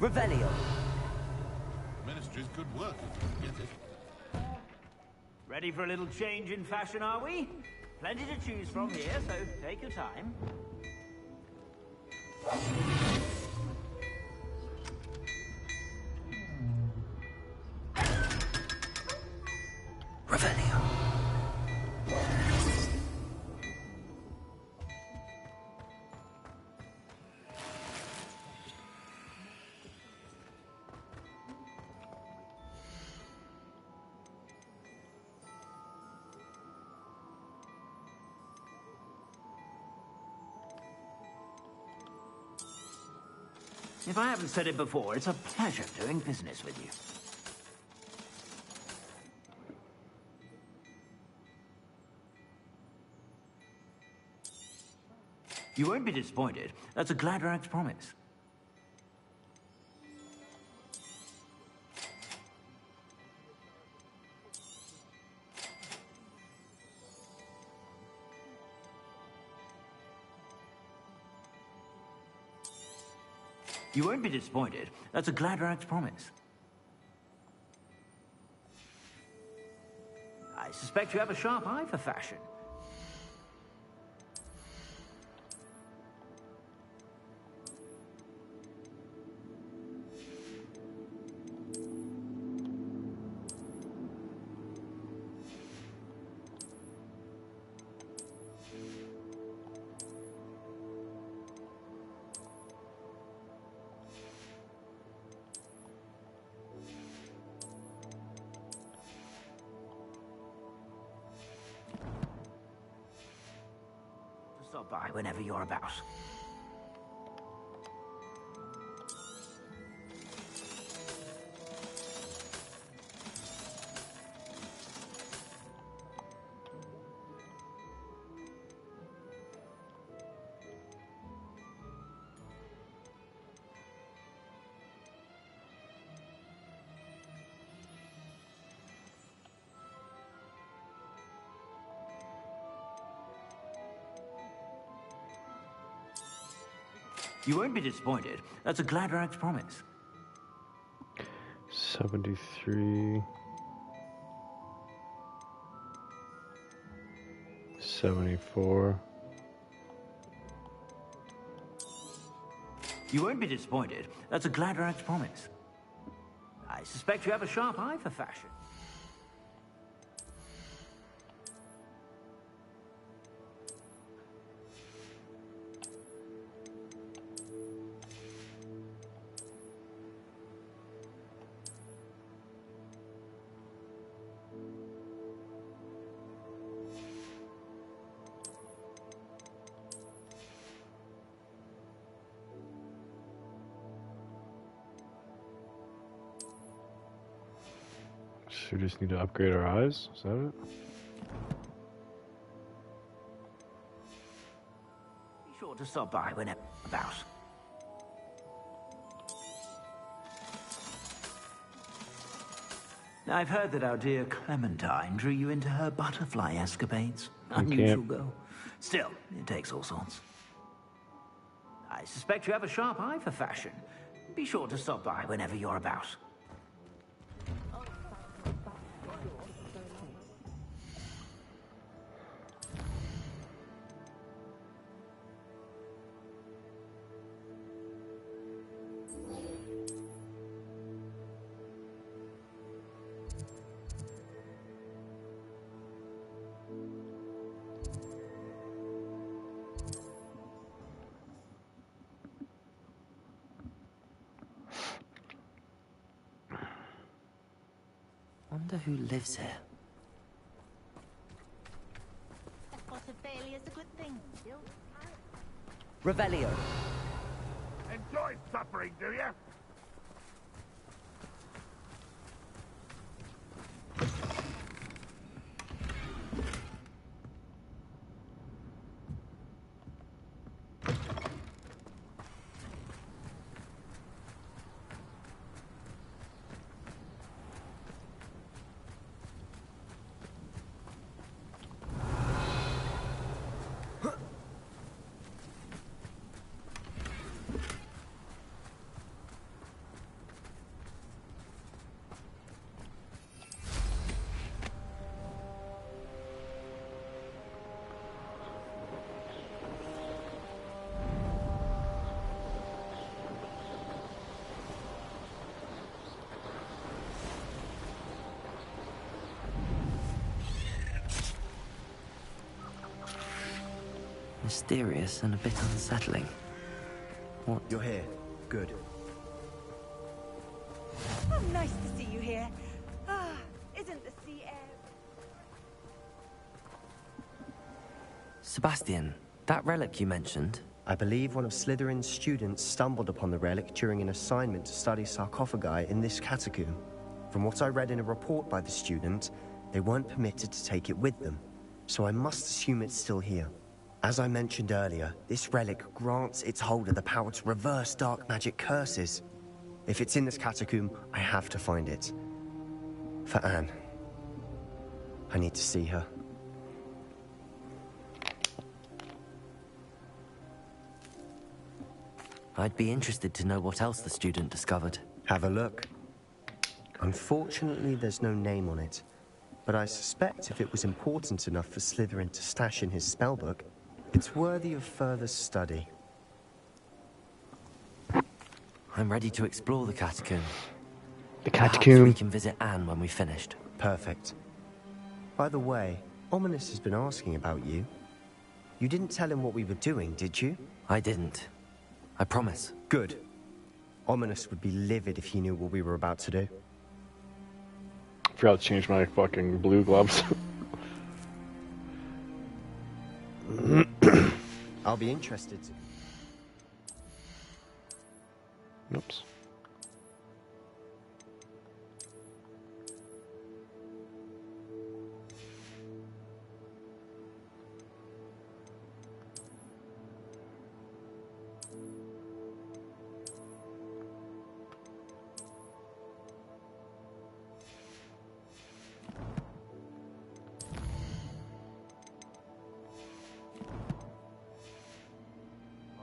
Revelio. Ministry's good work, if you get it. Ready for a little change in fashion, are we? Plenty to choose from here, so take your time. Revelio. If I haven't said it before, it's a pleasure doing business with you. You won't be disappointed. That's a Gladrag's promise. You won't be disappointed. That's a Gladrag's promise. I suspect you have a sharp eye for fashion. Stop by whenever you're about. You won't be disappointed. That's a Gladrag's promise. 73. 74. You won't be disappointed. That's a Gladrag's promise. I suspect you have a sharp eye for fashion. So we just need to upgrade our eyes? Is that it? Be sure to stop by whenever about. Now, I've heard that our dear Clementine drew you into her butterfly escapades. Unusual girl. Still, it takes all sorts. I suspect you have a sharp eye for fashion. Be sure to stop by whenever you're about. Wonder who lives here. Failure's a good thing. Revelio. Enjoy suffering, do you? Mysterious and a bit unsettling. What? You're here. Good. Oh, nice to see you here. Ah, isn't the sea air... Sebastian, that relic you mentioned. I believe one of Slytherin's students stumbled upon the relic during an assignment to study sarcophagi in this catacomb. From what I read in a report by the student, they weren't permitted to take it with them, so I must assume it's still here. As I mentioned earlier, this relic grants its holder the power to reverse dark magic curses. If it's in this catacomb, I have to find it. For Anne. I need to see her. I'd be interested to know what else the student discovered. Have a look. Unfortunately, there's no name on it. But I suspect if it was important enough for Slitherin to stash in his spellbook, it's worthy of further study. I'm ready to explore the catacomb. The Perhaps catacomb. we can visit Anne when we've finished. Perfect. By the way, Ominous has been asking about you. You didn't tell him what we were doing, did you? I didn't. I promise. Good. Ominous would be livid if he knew what we were about to do. I forgot to change my fucking blue gloves. I'll be interested. Oops.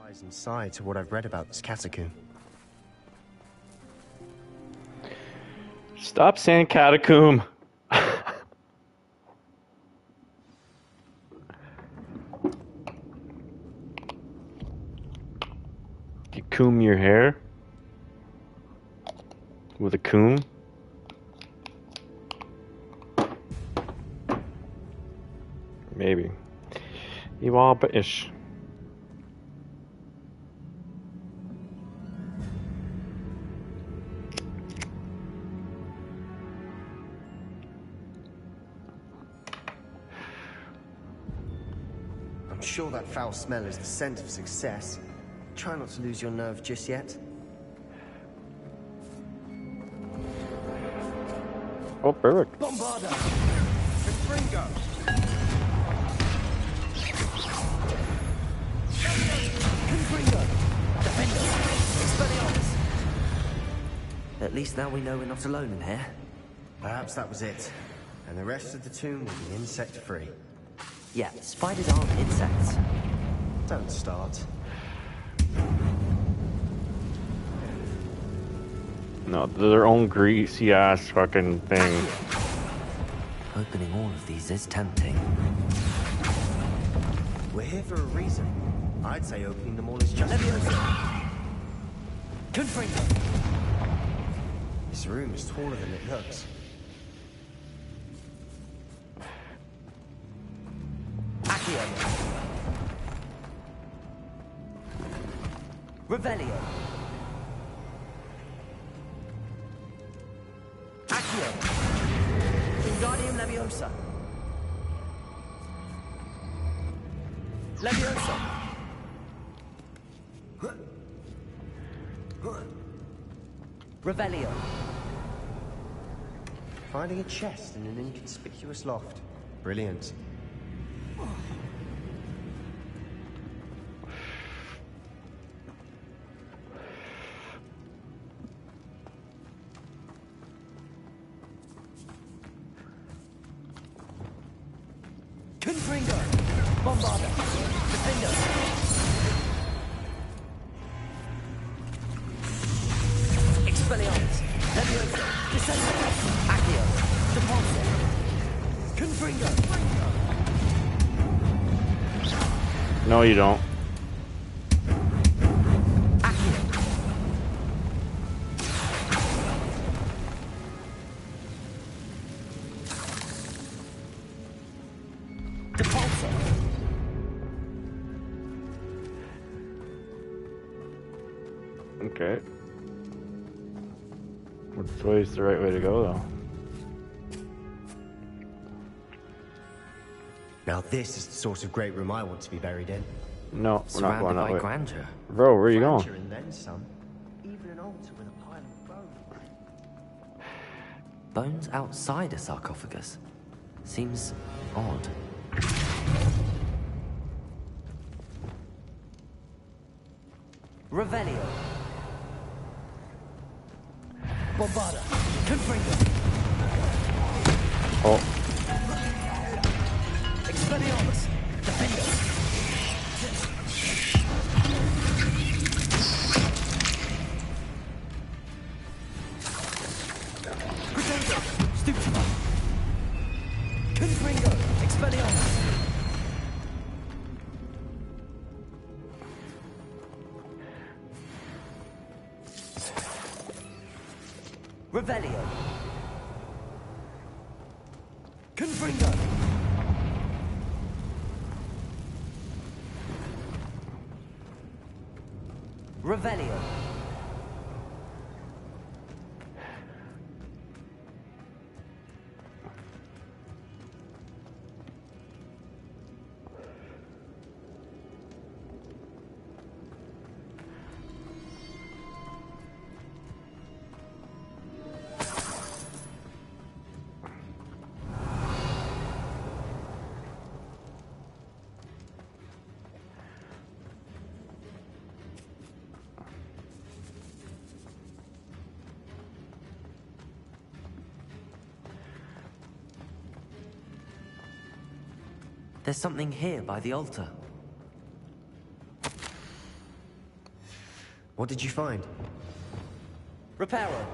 Eyes inside to what I've read about this catacomb. Stop saying catacomb. You comb your hair with a comb. Maybe. You are British. I'm sure that foul smell is the scent of success. Try not to lose your nerve just yet. Oh, perfect. Bombarda! Confringo! Confringo! Defender! Expelliarmus! At least now we know we're not alone in here. Perhaps that was it. And the rest of the tomb will be insect-free. Yeah, spiders aren't insects. Don't start. No, they're their own greasy ass fucking thing. Opening all of these is tempting. We're here for a reason. I'd say opening them all is just... Confringo! This room is taller than it looks. Accio! Revelio! Accio! Wingardium Leviosa! Leviosa! Revelio! Finding a chest in an inconspicuous loft. Brilliant. Confringo! Bombarda! Defender! Expelliarmus! Leviosa! Descender! Accio! Depulso! Confringo! No, you don't. Okay. Which way is the right way to go, though? Now this is the sort of great room I want to be buried in. No, we're not going that way. Grandeur. Bro, where are you going? Grandeur and then some. Even an altar with a pile of bones. Bones outside a sarcophagus? Seems odd. Revelio. Bombarda. Confringo. Oh. Expelliarmus. Defender. Crescendo. Stupefy. Confringo. Expelliarmus. Revelio. Confringo. Revelio. There's something here by the altar. What did you find? Reparo.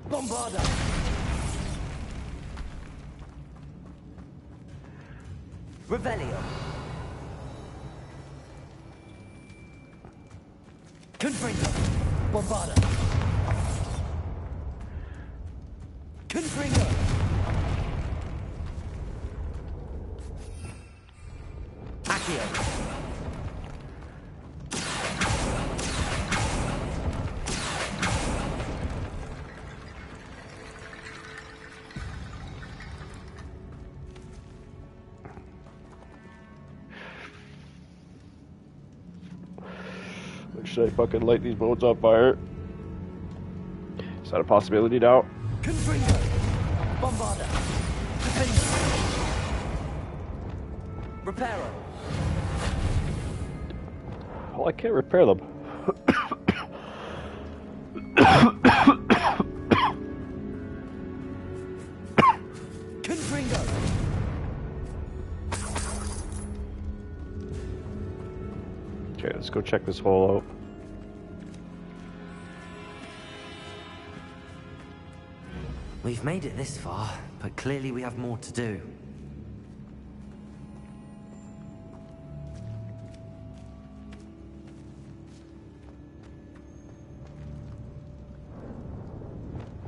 Bombarda. Revelio. Confringo. Bombarda. Confringo. Accio. Should I fucking light these boats on fire? Is that a possibility now? Confringo. Bombarda. Defender. Reparo. Well, I can't repair them. Confringo. Okay, let's go check this hole out. We've made it this far, but clearly we have more to do.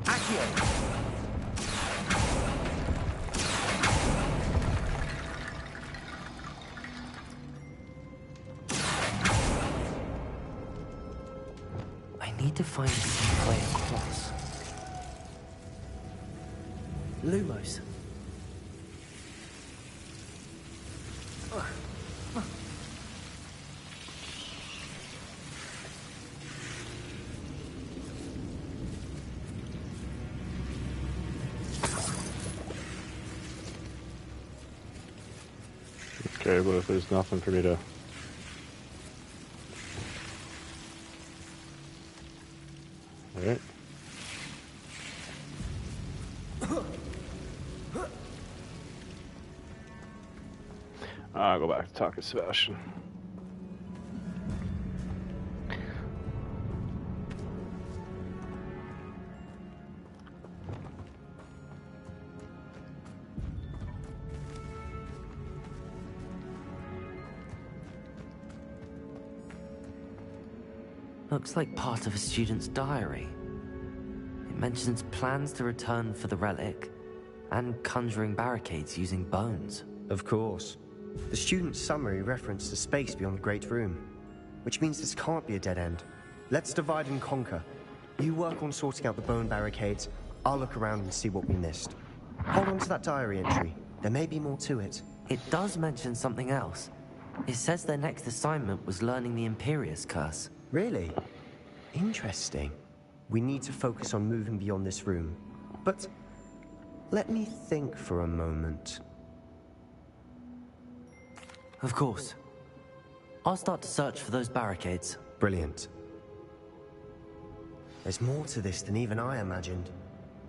Accio. I need to find a way across. Lumos. Okay, but if there's nothing for me to... Alright. I'll go back to talk to Sebastian. Looks like part of a student's diary. It mentions plans to return for the relic and conjuring barricades using bones. Of course. The student's summary referenced the space beyond the Great Room, which means this can't be a dead end. Let's divide and conquer. You work on sorting out the bone barricades, I'll look around and see what we missed. Hold on to that diary entry. There may be more to it. It does mention something else. It says their next assignment was learning the Imperius Curse. Really? Interesting. We need to focus on moving beyond this room. But let me think for a moment. Of course. I'll start to search for those barricades. Brilliant. There's more to this than even I imagined.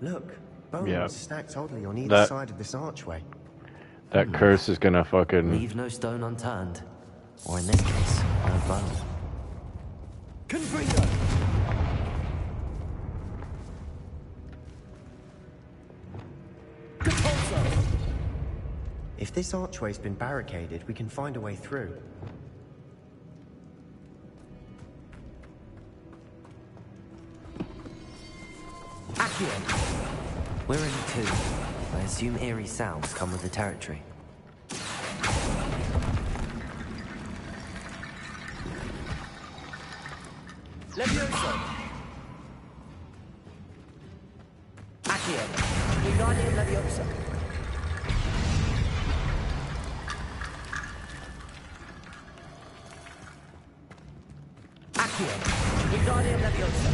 Look, bones stacked oddly on either side of this archway. That curse is gonna fucking... Leave no stone unturned. Or in this case, no bone. Confringo! If this archway's been barricaded, we can find a way through. Accio! We're in 2. I assume eerie sounds come with the territory. Levioso! Accio! Wingardium Leviosa! Accio! Wingardium Leviosa!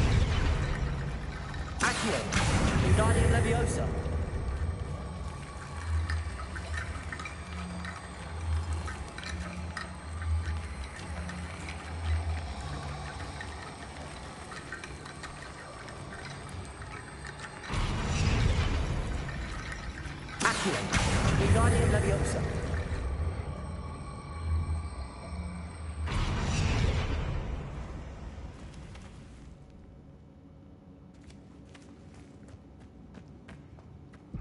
Accio! Wingardium Leviosa! Wingardium Leviosa.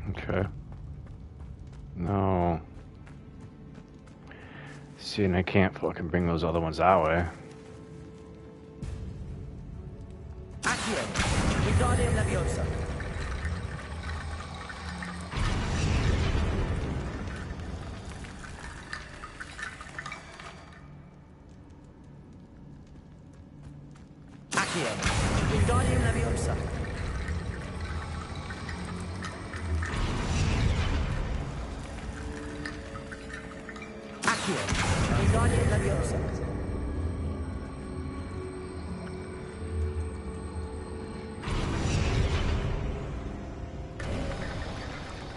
Okay. No. See, and I can't fucking bring those other ones that way. Accio. Wingardium Leviosa. Accio. Wingardium Leviosa. Accio. Wingardium Leviosa.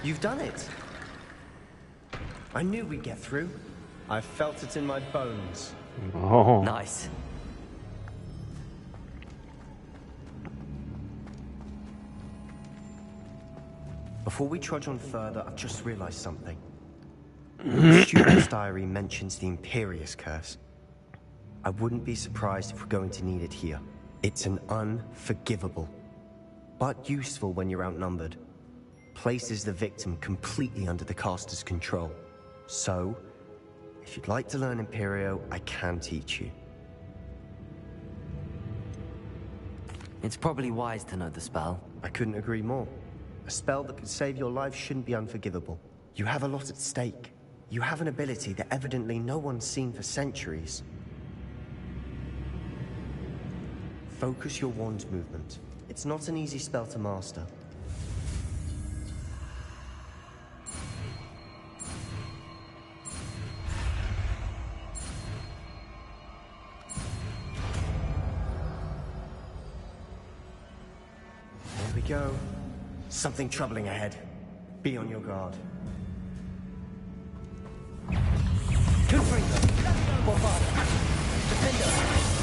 You've done it. I knew we'd get through. I felt it in my bones. Oh. Nice. Before we trudge on further, I've just realized something. The student's diary mentions the Imperious Curse. I wouldn't be surprised if we're going to need it here. It's an unforgivable, but useful when you're outnumbered. Places the victim completely under the caster's control. So, if you'd like to learn Imperio, I can teach you. It's probably wise to know the spell. I couldn't agree more. A spell that could save your life shouldn't be unforgivable. You have a lot at stake. You have an ability that evidently no one's seen for centuries. Focus your wand's movement. It's not an easy spell to master. There we go. Something troubling ahead. Be on your guard. Confringo. Bombarda. Defender.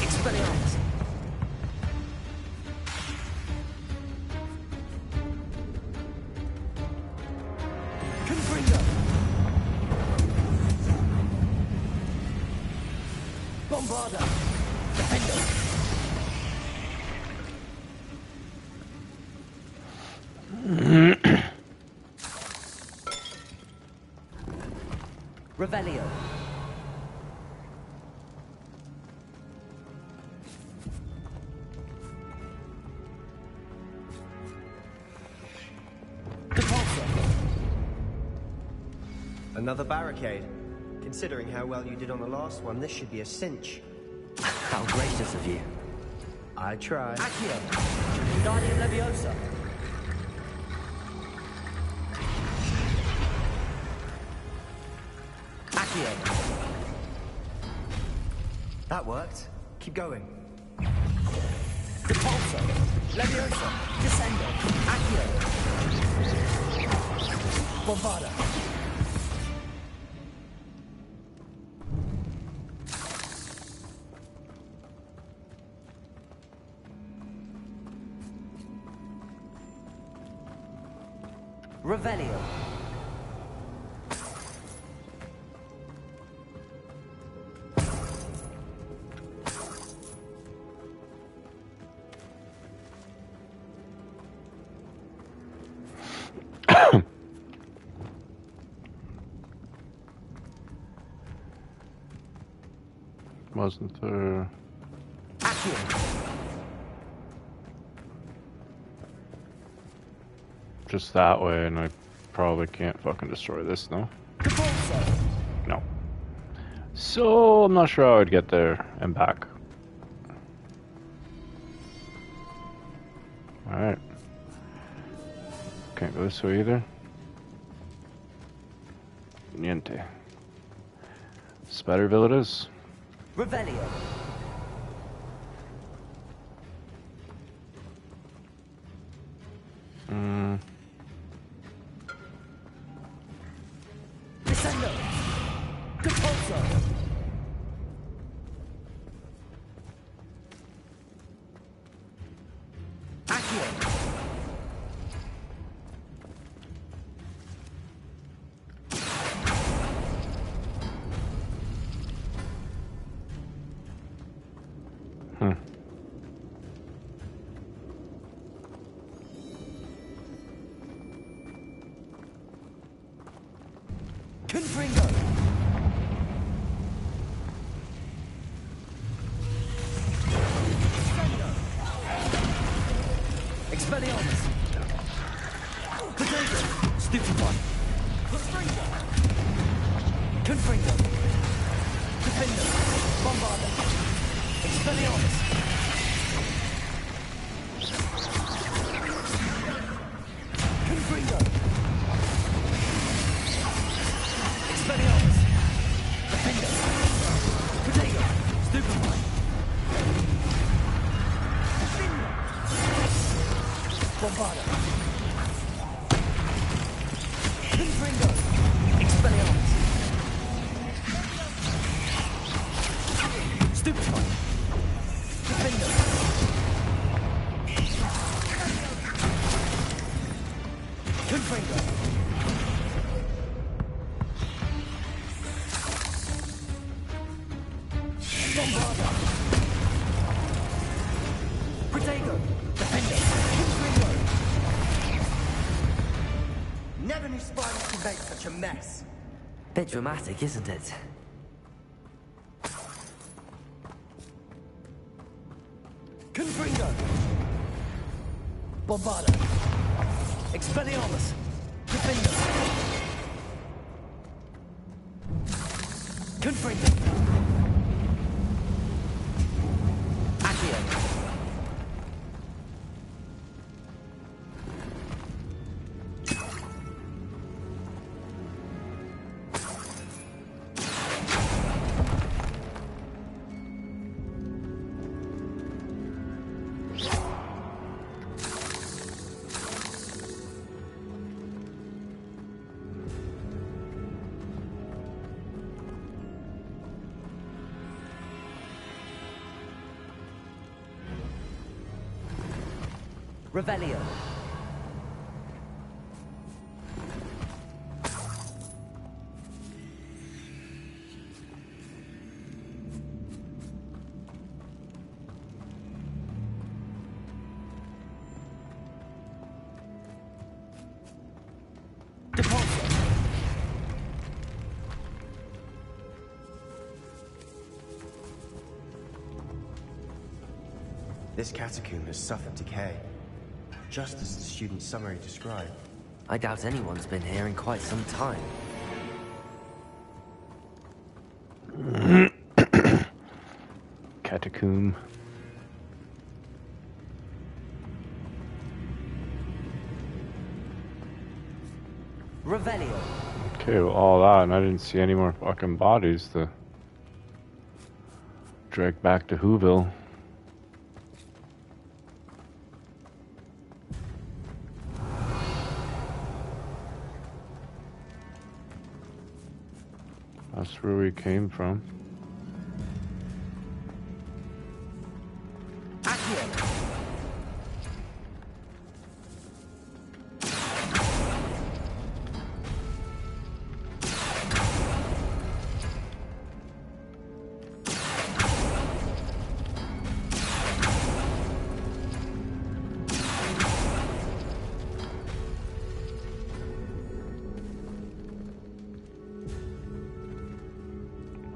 Expelliarmus. Confringo. Bombarda. Defender. Revelio. Another barricade. Considering how well you did on the last one, this should be a cinch. How gracious of you. I tried. Accio. Wingardium Leviosa. Accio. That worked. Keep going. Depulso. Leviosa. Descendo. Accio. Bombarda. Revelio. Wasn't there... Just that way, and I probably can't fucking destroy this, no? No. So, I'm not sure how I'd get there and back. Alright. Can't go this way either. Niente. Spiderville it is. Revelio. Descendo. Depulso. Accio. Confringo. Expelliarmus. Potato. Stupefy. Confringo. Defender. Bombarder. Expelliarmus. Confringo. Expelliarmus. Defender. Potato. Stupefy. Bombarder. Confringo. Expelliarmus. Stupefy. Defender. Confringo. Bombarder. Protego. Defender. Confringo. Never knew spiders could make such a mess. Bit dramatic, isn't it? Confringo. Bombarder. Expelliarmus. Defender. Confringo. Accio. Revelio. Depulso. This catacomb has suffered decay, just as the student's summary described. I doubt anyone's been here in quite some time. Catacomb. Revelio. Okay, well, all that, and I didn't see any more fucking bodies to drag back to Whoville. That's where we came from.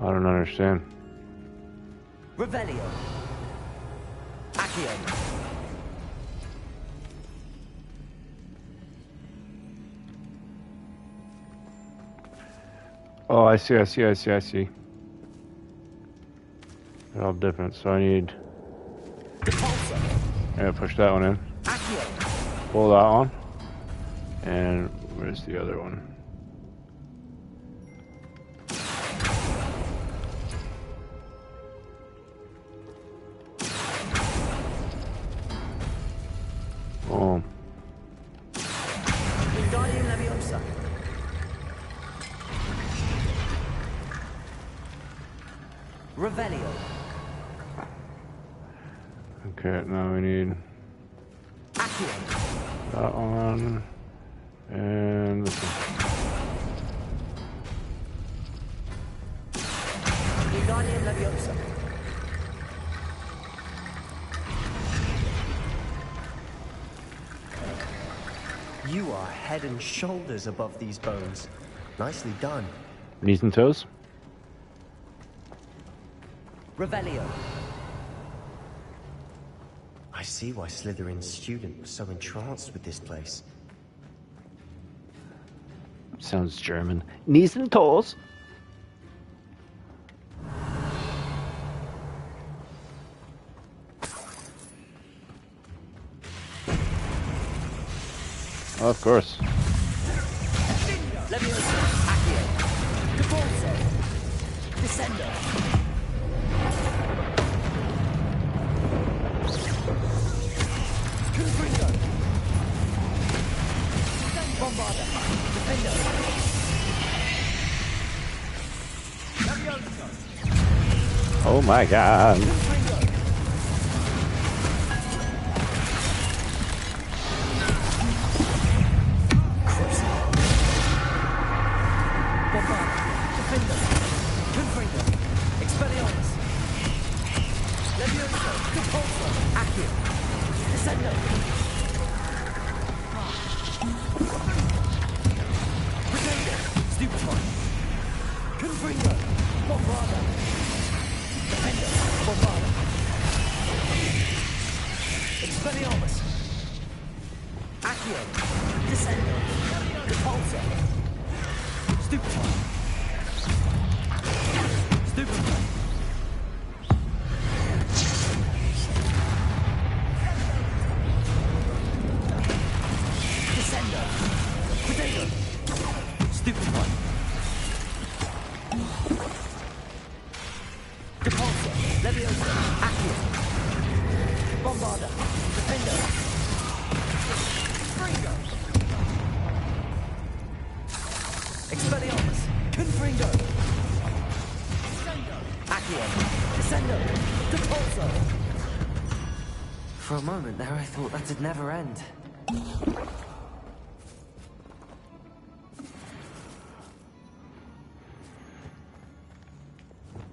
I don't understand. Revelio. Accio. Oh, I see. They're all different, so I need... Yeah, push that one in. Pull that one. And where's the other one? Boom. Revelio. Okay, now we need that one and this one. Wingardium Leviosa. You are head and shoulders above these bones. Nicely done. Knees and toes? Revelio. I see why Slytherin's student was so entranced with this place. Sounds German. Knees and toes? Oh, of course. Leviosa. Accio. Deforzo. Descendo. Confringo. Bombarda. Defendo. Leviosa. Oh my god. Confringo. Bombarda. Defendo. Confringo. Expelliarmus. Leviosa. Compulso. Accio. Descendo. Protego. Stupefy. Confringo. Bombarda. Defendo. Bombarda. Expelliarmus. Accio. Descendo. Compulso. Stupefy. Stupefy. Descendo. Protego. Stupefy. Depulso. Leviosa. Accio. Bombarda. Defendo. Confringo. Expelliarmus. Confringo. Accio. Descendo. Depulso. For a moment there I thought that'd never end.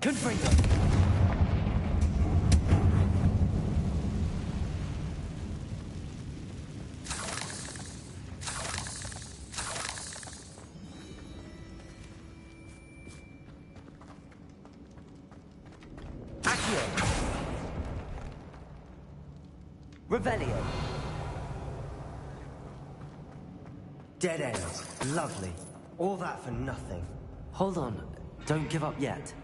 Confringo. Accio. Revelio. Dead end. Lovely. All that for nothing. Hold on. Don't give up yet.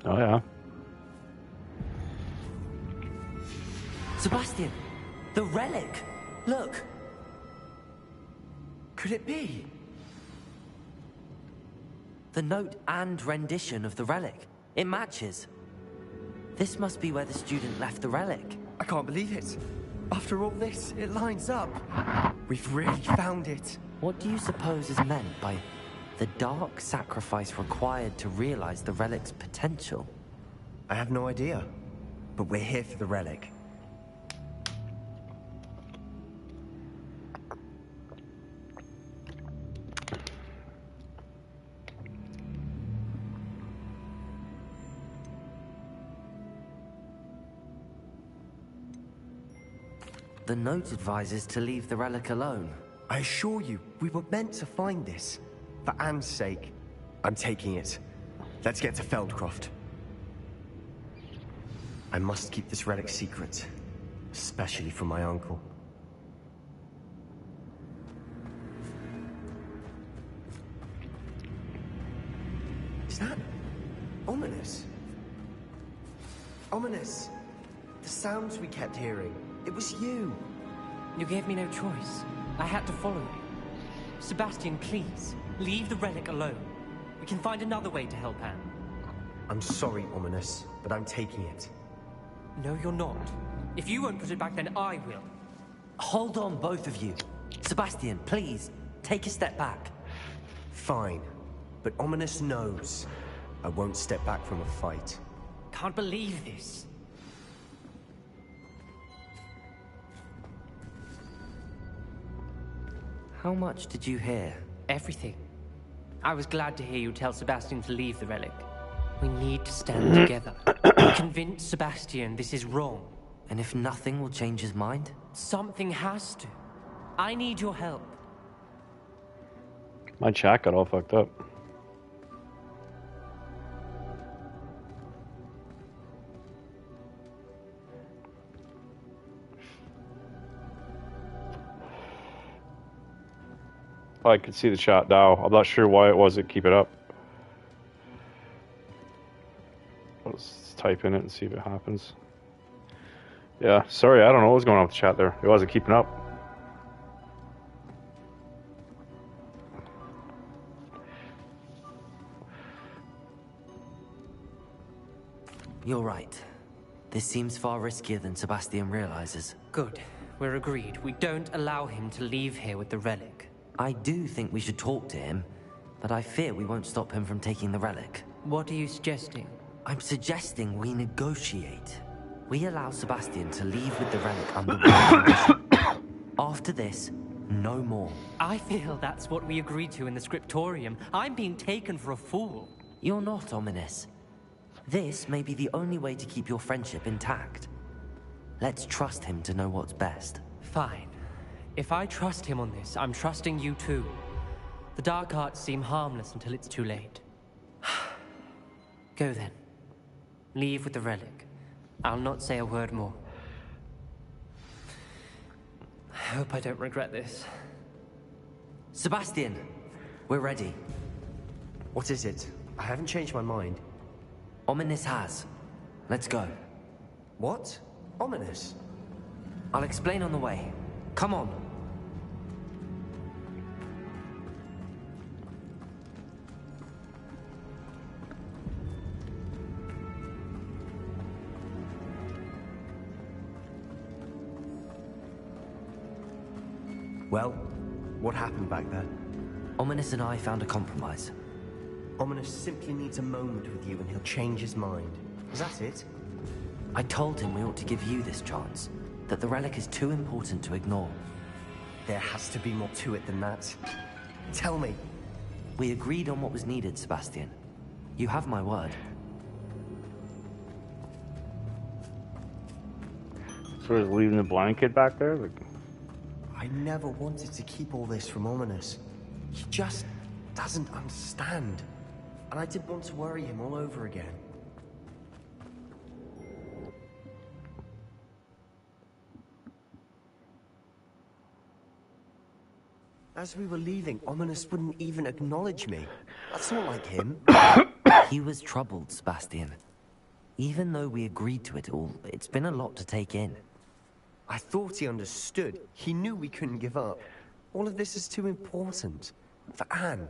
Oh yeah. Sebastian, the relic. Look. Could it be? The note and rendition of the relic. It matches. This must be where the student left the relic. I can't believe it. After all this, it lines up. We've really found it. What do you suppose is meant by the dark sacrifice required to realize the relic's potential? I have no idea. But we're here for the relic. The note advises to leave the relic alone. I assure you, we were meant to find this. For Anne's sake, I'm taking it. Let's get to Feldcroft. I must keep this relic secret, especially from my uncle. Is that ominous? Ominous! The sounds we kept hearing. It was you. You gave me no choice. I had to follow you. Sebastian, please, leave the relic alone. We can find another way to help Anne. I'm sorry, Ominous, but I'm taking it. No, you're not. If you won't put it back, then I will. Hold on, both of you. Sebastian, please, take a step back. Fine, but Ominous knows I won't step back from a fight. Can't believe this. How much did you hear? Everything. I was glad to hear you tell Sebastian to leave the relic. We need to stand together. Convince Sebastian this is wrong. And if nothing will change his mind? Something has to. I need your help. My chat got all fucked up. I could see the chat now. I'm not sure why it wasn't keep it up. Let's type in it and see if it happens. Yeah, sorry, I don't know what was going on with the chat there. It wasn't keeping up. You're right. This seems far riskier than Sebastian realizes. Good. We're agreed. We don't allow him to leave here with the relic. I do think we should talk to him, but I fear we won't stop him from taking the relic. What are you suggesting? I'm suggesting we negotiate. We allow Sebastian to leave with the relic under one condition. After this, no more. I feel that's what we agreed to in the scriptorium. I'm being taken for a fool. You're not, Ominous. This may be the only way to keep your friendship intact. Let's trust him to know what's best. Fine. If I trust him on this, I'm trusting you too. The dark arts seem harmless until it's too late. Go then. Leave with the relic. I'll not say a word more. I hope I don't regret this. Sebastian, we're ready. What is it? I haven't changed my mind. Ominous has. Let's go. What? Ominous? I'll explain on the way. Come on. Well, what happened back there? Ominous and I found a compromise. Ominous simply needs a moment with you and he'll change his mind. Is that it? I told him we ought to give you this chance, that the relic is too important to ignore. There has to be more to it than that. Tell me. We agreed on what was needed, Sebastian. You have my word. So he's leaving the blanket back there? Like... I never wanted to keep all this from Ominous. He just doesn't understand. And I didn't want to worry him all over again. As we were leaving, Ominous wouldn't even acknowledge me. That's not like him. He was troubled, Sebastian. Even though we agreed to it all, it's been a lot to take in. I thought he understood. He knew we couldn't give up. All of this is too important. For Anne.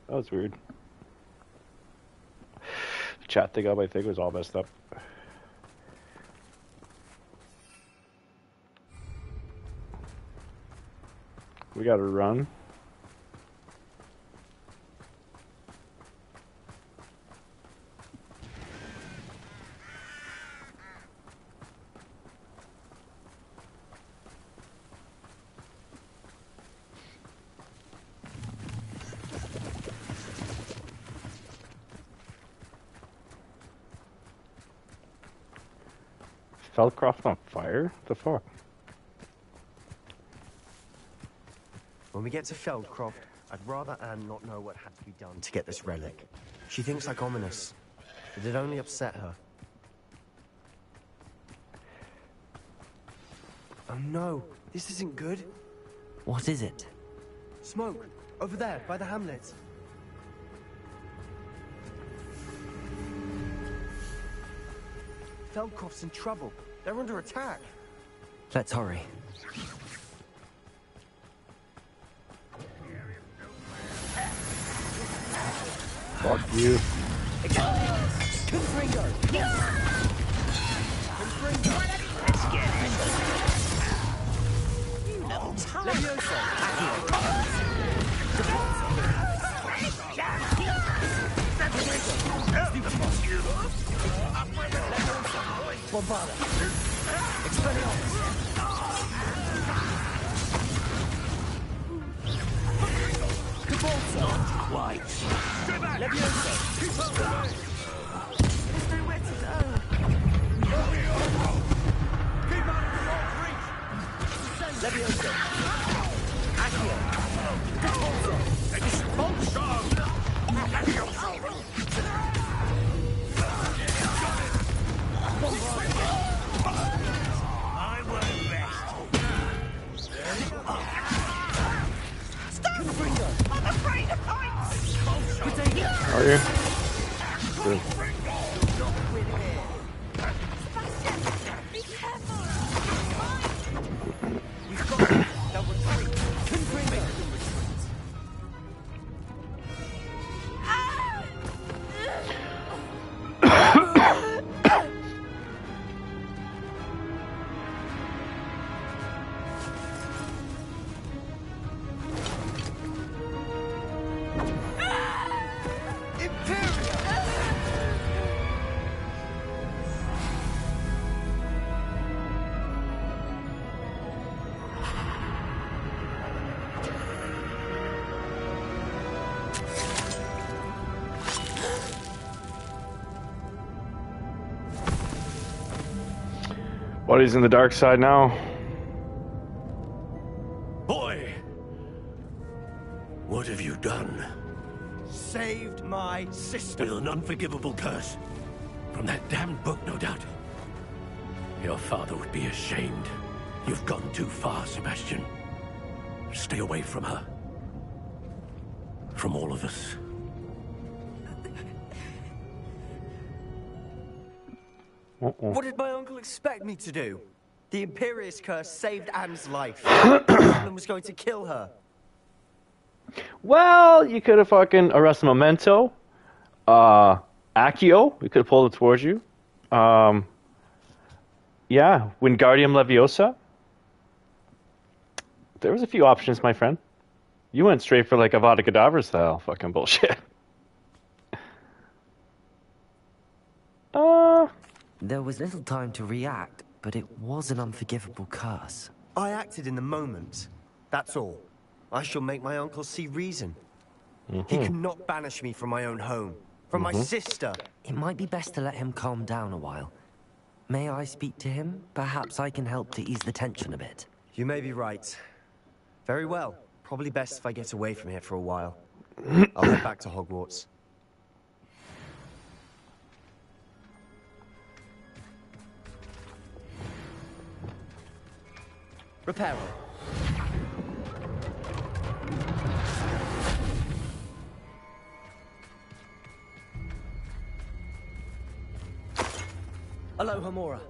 That was weird. The chat thing up, I think, was all messed up. We gotta run. Feldcroft on fire? What the fuck? When we get to Feldcroft, I'd rather Anne not know what had to be done to get this relic. She thinks like ominous, but it only upset her. Oh no, this isn't good. What is it? Smoke, over there, by the hamlet. Feldcroft's in trouble. They're under attack. Let's hurry. Fuck you. Confringo! Confringo! Let's get it! You little talent! Levioso! Bombarda! Expelliarmus! Cabalzo! Quite! Levioso! Keep up the way! There's nowhere to go! Keep out of the long's reach! Levioso! Accio! Cabalzo! Expulso! Levioso! I won't rest. Stop! I'm afraid of heights! Are you? Good. Be careful! We've got it. They'll retreat. Confringo! Buddy's in the dark side now. Boy! What have you done? Saved my sister. With an unforgivable curse. From that damned book, no doubt. Your father would be ashamed. You've gone too far, Sebastian. Stay away from her. From all of us. What did my uncle expect me to do? The Imperious curse saved Anne's life. The Goblin was going to kill her. Well, you could have fucking arrested Memento. Accio, we could have pulled it towards you. Yeah, Wingardium Leviosa. There was a few options, my friend. You went straight for like Avada Kedavra style fucking bullshit. There was little time to react, but it was an unforgivable curse. I acted in the moment. That's all. I shall make my uncle see reason. He cannot banish me from my own home. From my sister. It might be best to let him calm down a while. May I speak to him? Perhaps I can help to ease the tension a bit. You may be right. Very well. Probably best if I get away from here for a while. I'll head back to Hogwarts. Reparo. Aloha Mora.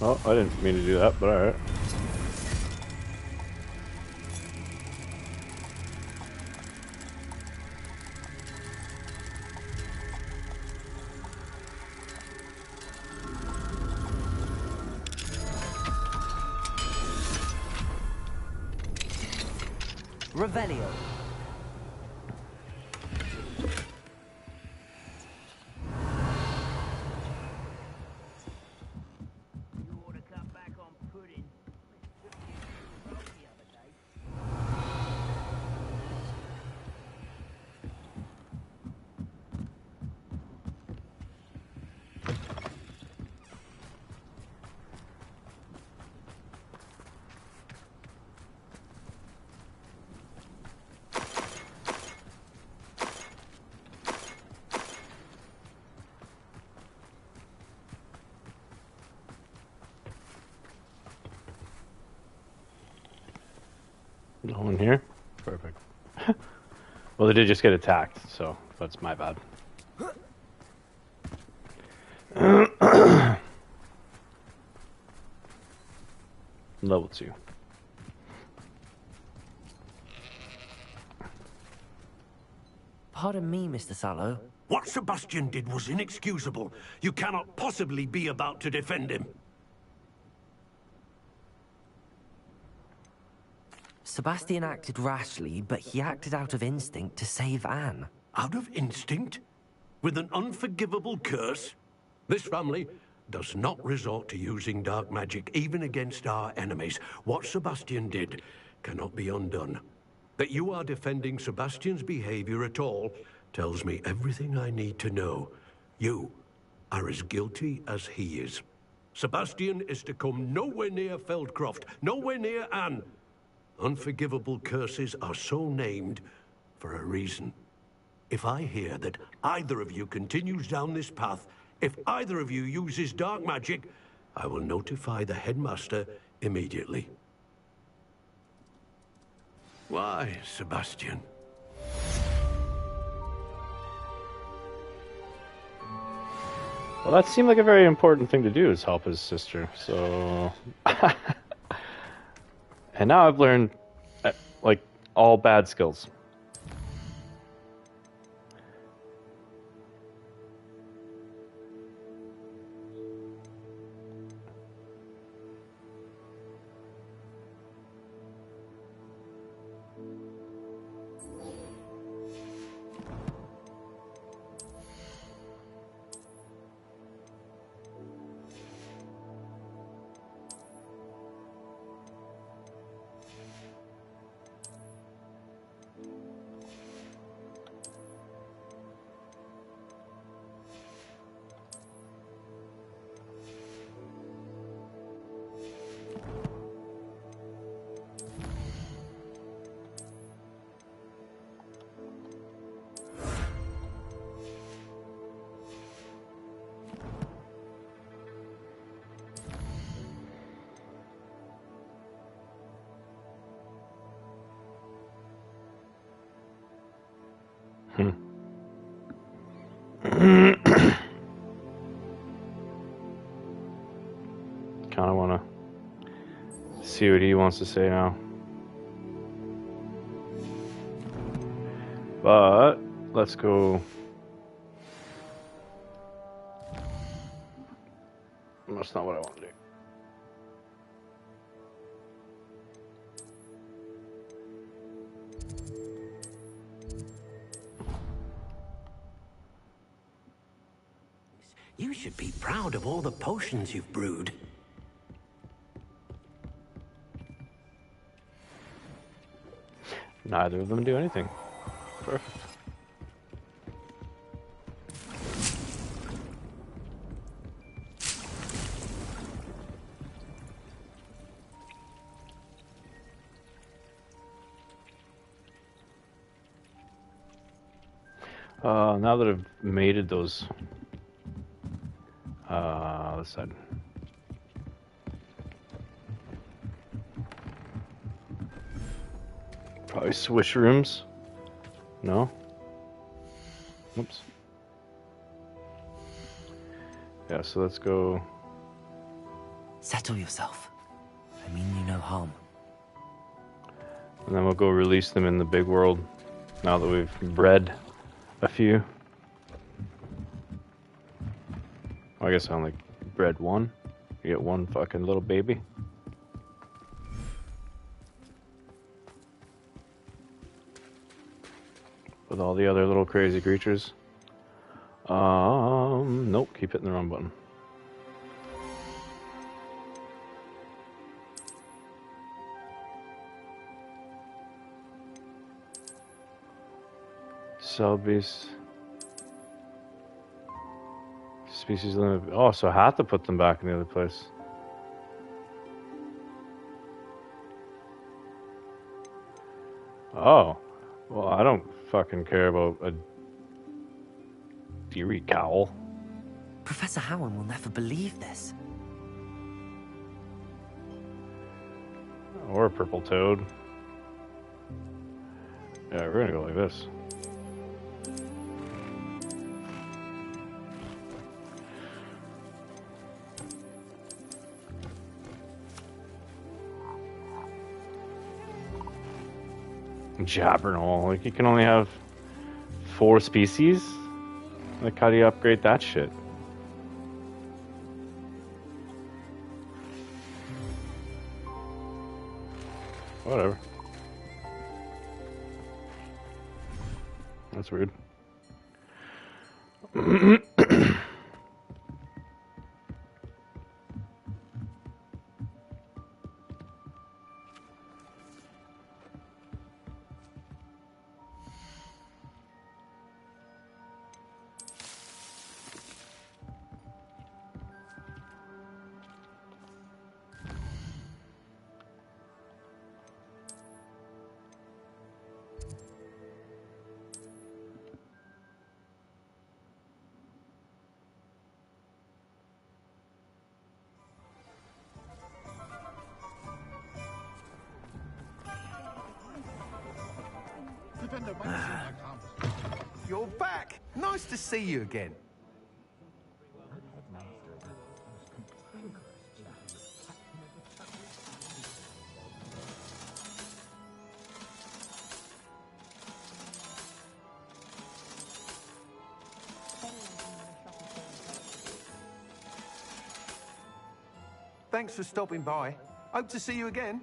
Oh, I didn't mean to do that, but alright. Revelio. No one here? Perfect. Well, they did just get attacked, so that's my bad. Level 2. Pardon me, Mr. Sallow. What Sebastian did was inexcusable. You cannot possibly be about to defend him. Sebastian acted rashly, but he acted out of instinct to save Anne. Out of instinct? With an unforgivable curse? This family does not resort to using dark magic, even against our enemies. What Sebastian did cannot be undone. That you are defending Sebastian's behavior at all tells me everything I need to know. You are as guilty as he is. Sebastian is to come nowhere near Feldcroft, nowhere near Anne. Unforgivable curses are so named for a reason. If I hear that either of you continues down this path, if either of you uses dark magic, I will notify the headmaster immediately. Why, Sebastian? Well, that seemed like a very important thing to do, is help his sister, so... And now I've learned, like, all bad skills. Kind of want to see what he wants to say now. But let's go. That's not what I want to do. You should be proud of all the potions you've brewed. Neither of them do anything. Perfect. Now that I've mated those, this side. Probably swish rooms. No? Oops. Yeah, so let's go. Settle yourself. I mean you no harm. And then we'll go release them in the big world now that we've bred a few. I guess I only bred one. You get one fucking little baby. With all the other little crazy creatures. Nope, keep hitting the wrong button. Cell-based species limit. Oh, so I have to put them back in the other place. Oh, well, I don't fucking care about a deery cowl. Professor Howard will never believe this. Or a purple toad. Yeah, we're gonna go like this. Jabbernoll, like you can only have 4 species? Like how do you upgrade that shit? Whatever. That's weird. You're back! Nice to see you again. Thanks for stopping by. Hope to see you again.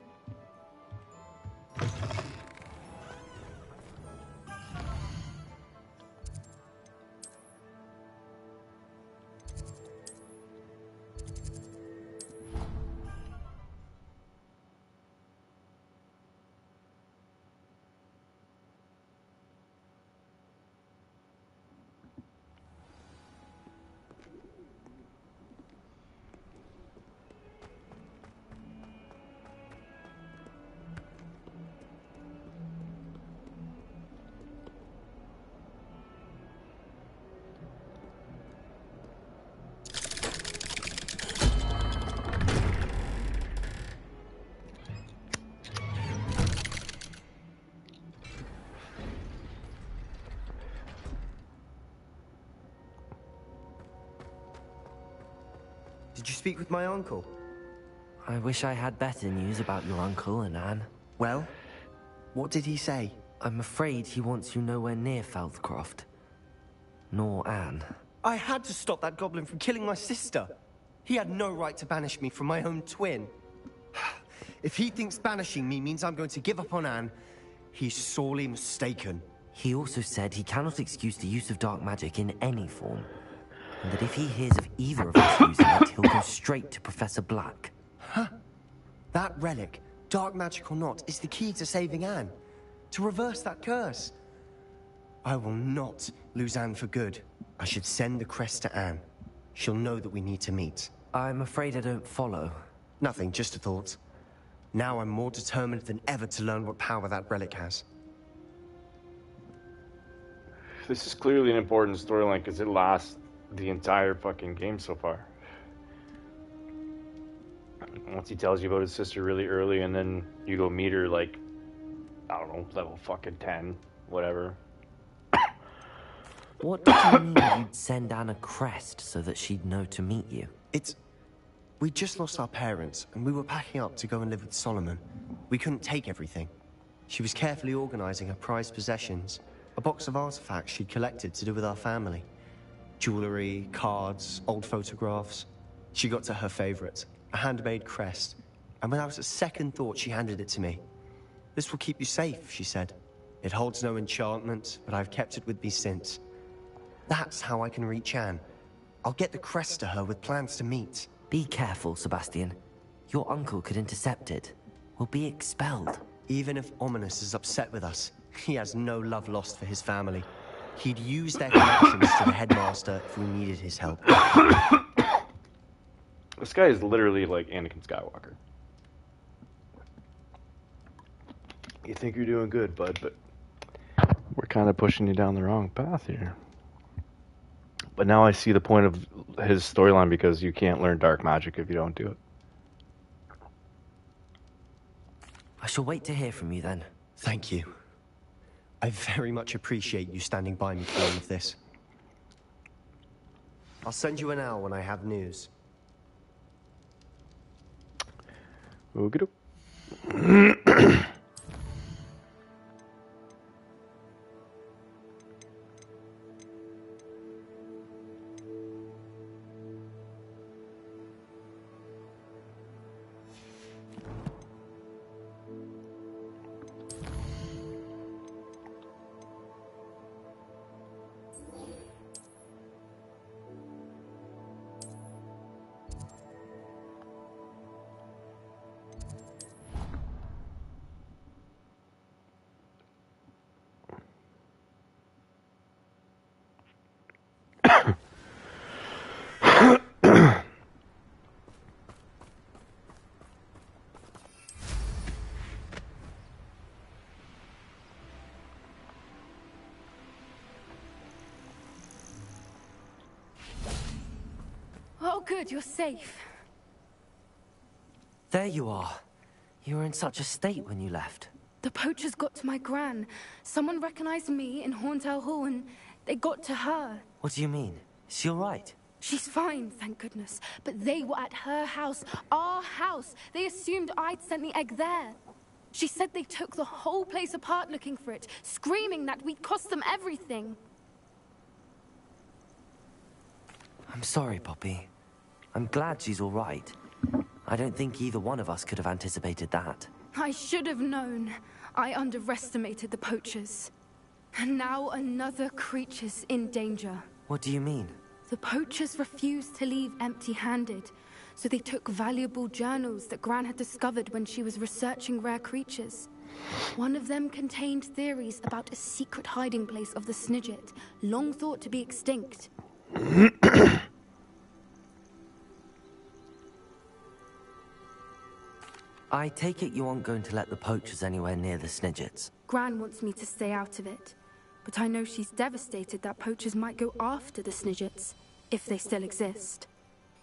Did you speak with my uncle? I wish I had better news about your uncle and Anne. Well, what did he say? I'm afraid he wants you nowhere near Feldcroft. Nor Anne. I had to stop that goblin from killing my sister. He had no right to banish me from my own twin. If he thinks banishing me means I'm going to give up on Anne, he's sorely mistaken. He also said he cannot excuse the use of dark magic in any form. And that if he hears of either of us using it, he'll go straight to Professor Black. Huh? That relic, dark magic or not, is the key to saving Anne. To reverse that curse. I will not lose Anne for good. I should send the crest to Anne. She'll know that we need to meet. I'm afraid I don't follow. Nothing, just a thought. Now I'm more determined than ever to learn what power that relic has. This is clearly an important storyline because it lasts the entire fucking game so far. Once he tells you about his sister really early and then you go meet her like, I don't know, level fucking 10, whatever. What did you mean you'd send Anne a crest so that she'd know to meet you? We just lost our parents and we were packing up to go and live with Solomon. We couldn't take everything. She was carefully organizing her prized possessions, a box of artifacts she'd collected to do with our family. Jewelry, cards, old photographs. She got to her favorite, a handmade crest, and without a second thought she handed it to me. This will keep you safe, she said. It holds no enchantment, but I've kept it with me since. That's how I can reach Anne. I'll get the crest to her with plans to meet. Be careful, Sebastian. Your uncle could intercept it. We'll be expelled. Even if Ominous is upset with us, he has no love lost for his family. He'd use their connections to the headmaster if we needed his help. This guy is literally like Anakin Skywalker. You think you're doing good, bud, but we're kind of pushing you down the wrong path here. But now I see the point of his storyline because you can't learn dark magic if you don't do it. I shall wait to hear from you then. Thank you. I very much appreciate you standing by me through all of this. I'll send you an owl when I have news. Okie-doke. Oh, good, you're safe. There you are. You were in such a state when you left. The poachers got to my gran. Someone recognized me in Horntail Hall and they got to her. What do you mean? Is she all right? She's fine, thank goodness. But they were at her house, our house. They assumed I'd sent the egg there. She said they took the whole place apart looking for it, screaming that we'd cost them everything. I'm sorry, Poppy. I'm glad she's all right. I don't think either one of us could have anticipated that. I should have known. I underestimated the poachers. And now another creature's in danger. What do you mean? The poachers refused to leave empty-handed, so they took valuable journals that Gran had discovered when she was researching rare creatures. One of them contained theories about a secret hiding place of the Snidget, long thought to be extinct. I take it you aren't going to let the poachers anywhere near the Snidgets. Gran wants me to stay out of it, but I know she's devastated that poachers might go after the Snidgets, if they still exist.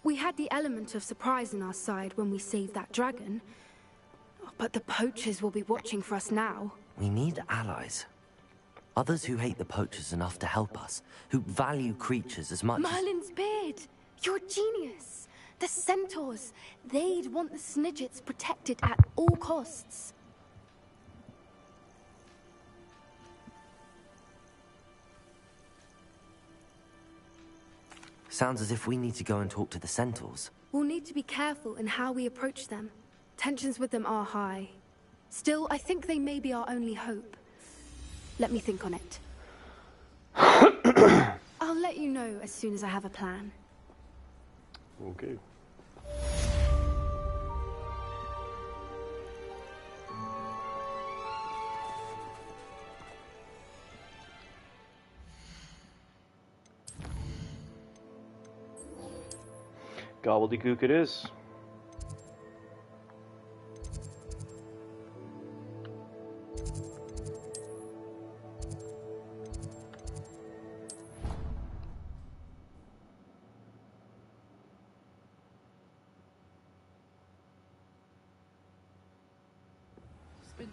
We had the element of surprise on our side when we saved that dragon, but the poachers will be watching for us now. We need allies. Others who hate the poachers enough to help us, who value creatures as much Merlin's beard! You're a genius! The centaurs! They'd want the Snidgets protected at all costs. Sounds as if we need to go and talk to the centaurs. We'll need to be careful in how we approach them. Tensions with them are high. Still, I think they may be our only hope. Let me think on it. I'll let you know as soon as I have a plan. Okay. Gobbledygook it is.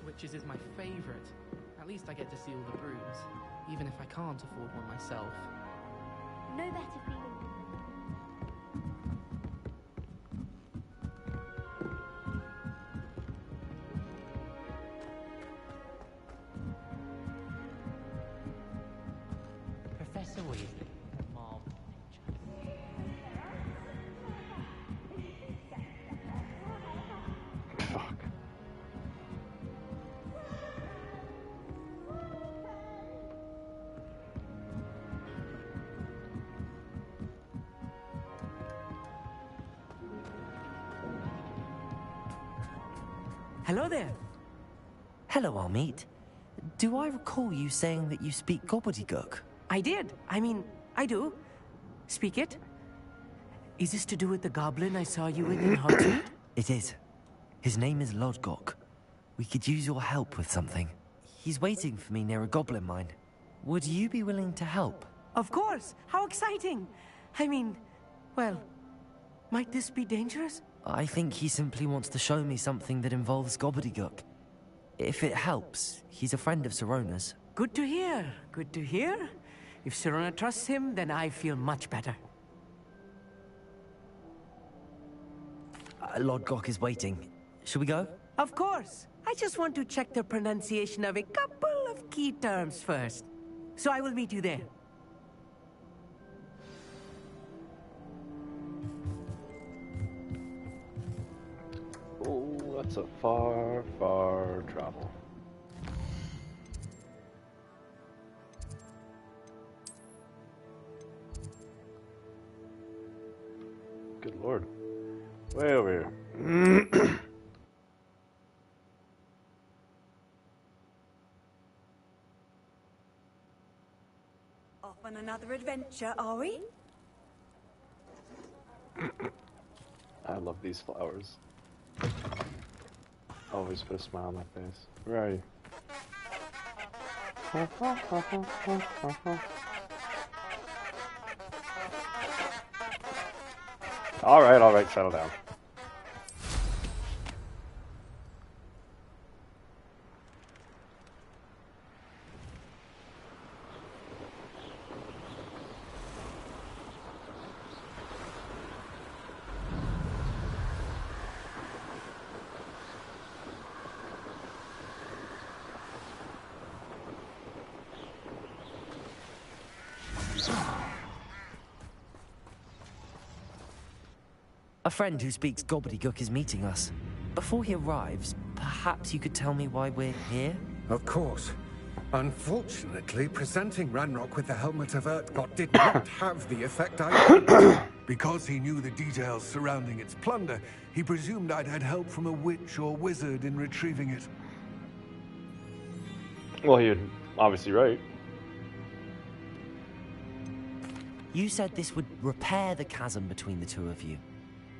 Witches is my favorite. At least I get to see all the brooms, even if I can't afford one myself. No better feeling. Professor Weasley, a marvel Fuck. Hello there. Hello, Amit. Do I recall you saying that you speak gobbledygook? I did. I mean, I do. Speak it. Is this to do with the goblin I saw you with in Hogsmeade? It is. His name is Lodgok. We could use your help with something. He's waiting for me near a goblin mine. Would you be willing to help? Of course. How exciting. I mean, well, might this be dangerous? I think he simply wants to show me something that involves gobbledygook. If it helps, he's a friend of Sirona's. Good to hear. Good to hear. If Sirona trusts him, then I feel much better. Lord Gok is waiting. Shall we go? Of course. I just want to check the pronunciation of a couple of key terms first. So I will meet you there. Oh, that's a far, far travel. Good lord. Way over here. Off on another adventure, are we? I love these flowers. Always put a smile on my face. Where are you? Alright, settle down. A friend who speaks gobbledygook is meeting us. Before he arrives, perhaps you could tell me why we're here? Of course. Unfortunately, presenting Ranrock with the Helmet of Urtkot did not have the effect I wanted. Because he knew the details surrounding its plunder, he presumed I'd had help from a witch or wizard in retrieving it. Well, you're obviously right. You said this would repair the chasm between the two of you.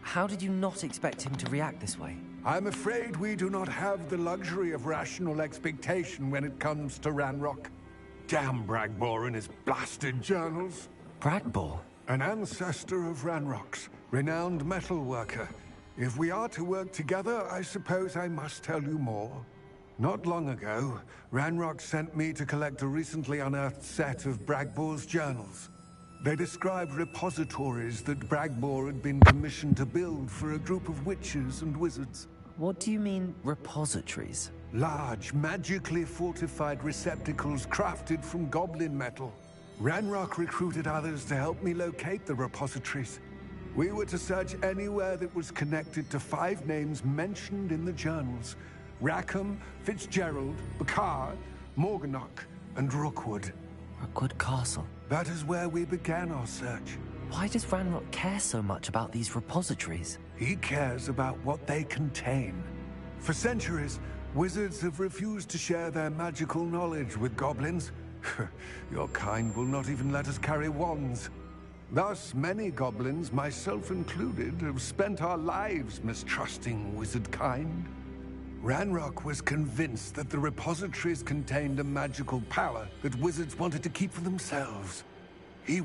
How did you not expect him to react this way? I'm afraid we do not have the luxury of rational expectation when it comes to Ranrock. Damn Bragbor and his blasted journals. Bragbor? An ancestor of Ranrock's, renowned metal worker. If we are to work together, I suppose I must tell you more. Not long ago, Ranrock sent me to collect a recently unearthed set of Bragbor's journals. They described repositories that Bragbor had been commissioned to build for a group of witches and wizards. What do you mean, repositories? Large, magically fortified receptacles crafted from goblin metal. Ranrock recruited others to help me locate the repositories. We were to search anywhere that was connected to 5 names mentioned in the journals. Rackham, Fitzgerald, Bakar, Morganach, and Rookwood. Rookwood Castle? That is where we began our search. Why does Ranrock care so much about these repositories? He cares about what they contain. For centuries, wizards have refused to share their magical knowledge with goblins. Your kind will not even let us carry wands. Thus, many goblins, myself included, have spent our lives mistrusting wizard kind. Ranrock was convinced that the repositories contained a magical power that wizards wanted to keep for themselves. He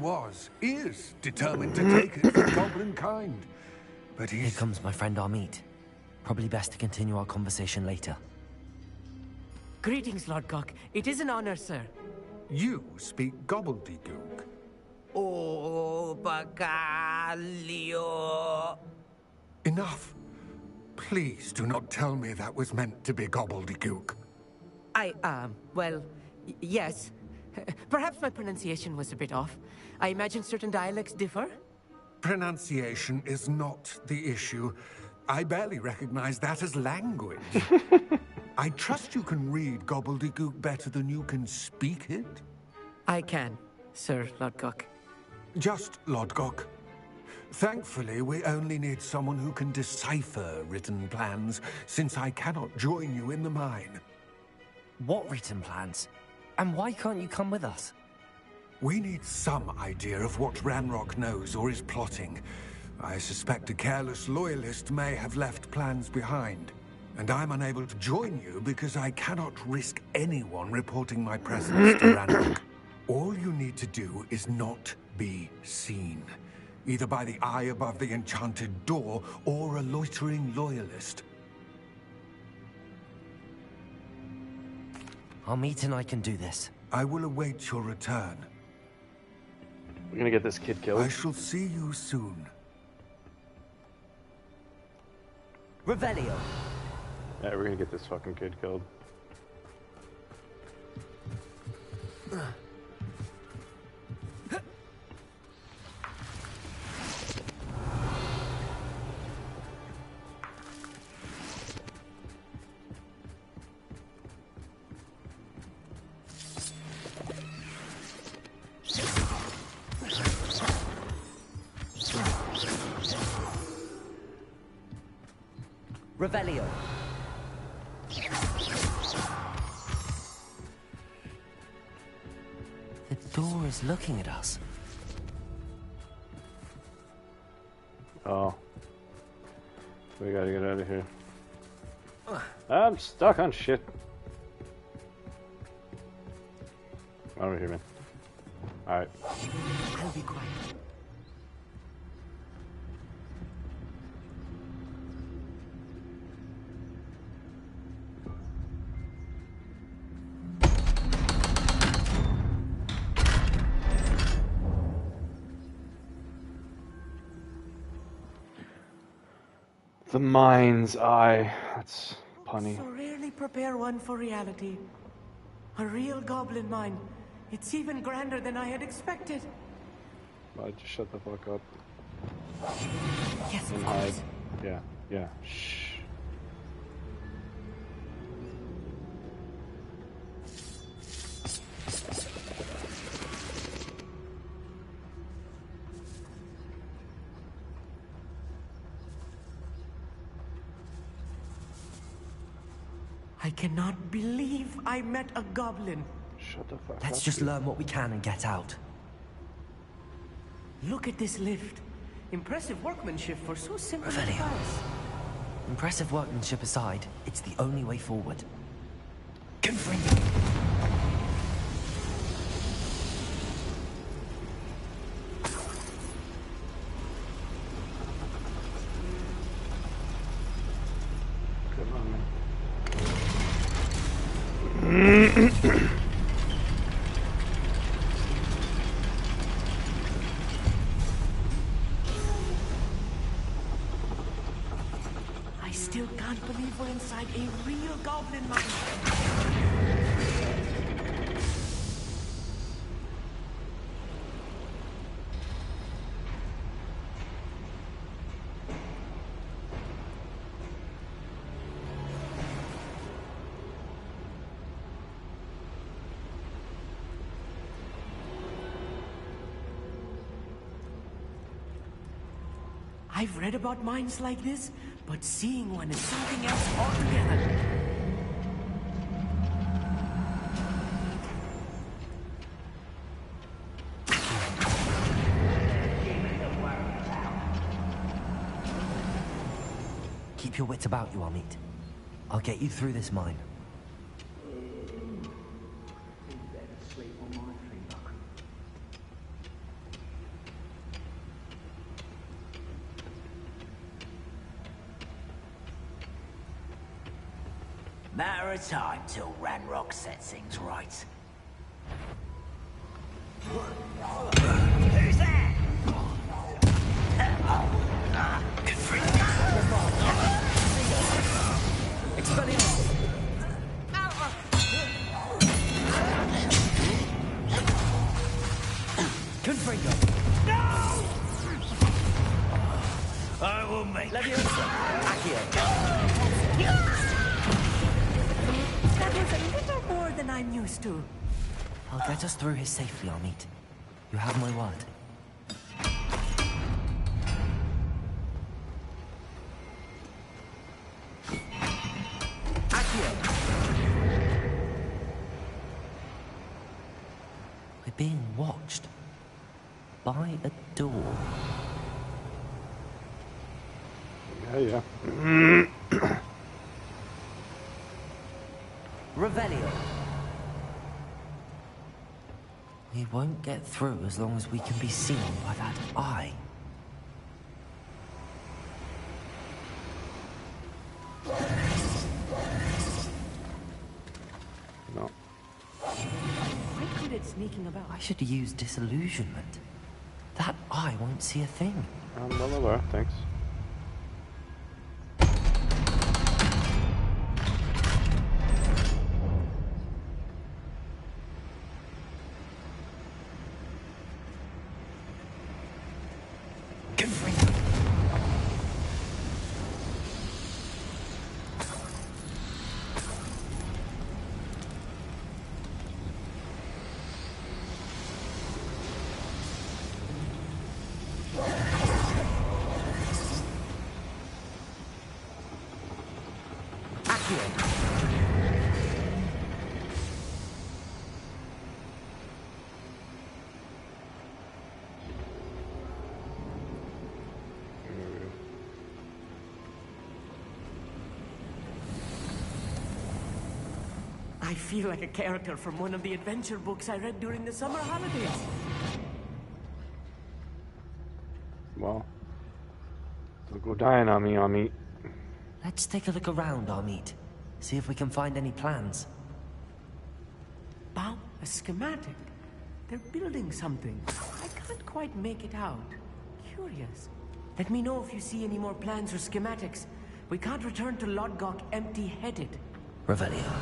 is determined to take it for goblin kind. But Here comes my friend Amit. Probably best to continue our conversation later. Greetings, Lord Gok. It is an honor, sir. You speak gobbledygook. Oh, Bagalio. Enough. Please do not tell me that was meant to be gobbledygook. Yes. Perhaps my pronunciation was a bit off. I imagine certain dialects differ? Pronunciation is not the issue. I barely recognize that as language. I trust you can read gobbledygook better than you can speak it? I can, Sir Lord Gok. Just Lord Gok. Thankfully, we only need someone who can decipher written plans, since I cannot join you in the mine. What written plans? And why can't you come with us? We need some idea of what Ranrock knows or is plotting. I suspect a careless loyalist may have left plans behind. And I'm unable to join you because I cannot risk anyone reporting my presence to Ranrock. All you need to do is not be seen. Either by the eye above the enchanted door, or a loitering loyalist. Amit and I can do this. I will await your return. We're gonna get this kid killed. I shall see you soon. Revelio. Yeah, we're gonna get this fucking kid killed. Revelio. The door is looking at us. Oh. We gotta get out of here. I'm stuck on shit. Over here, man. Alright. I'll be quiet. The mind's eye. That's punny. So rarely prepare one for reality. A real goblin mine. It's even grander than I had expected. Just shut the fuck up. Yes, and of hide. course. Yeah, yeah. Shh. I cannot believe I met a goblin. Shut the fuck up. Let's just learn what we can and get out. Look at this lift. Impressive workmanship for so simple a Revelio. device. Impressive workmanship aside, it's the only way forward. I still can't believe we're inside a real goblin mine. I've read about mines like this, but seeing one is something else altogether. Keep your wits about you, Amit. I'll get you through this mine. Matter of time till Ranrock sets things right. Who's that? I will make That was a little more than I'm used to. I'll get us through here safely, Amit. You have my word. We're being watched by a door. Yeah. Revelio. We won't get through as long as we can be seen by that eye. No. spirit sneaking about. I should use disillusionment. That eye won't see a thing. Well aware, thanks. I feel like a character from one of the adventure books I read during the summer holidays. Well, don't go dying on me, Amit. Let's take a look around, Amit. See if we can find any plans. Wow, a schematic. They're building something. I can't quite make it out. Curious. Let me know if you see any more plans or schematics. We can't return to Lodgok empty-headed. Revelio.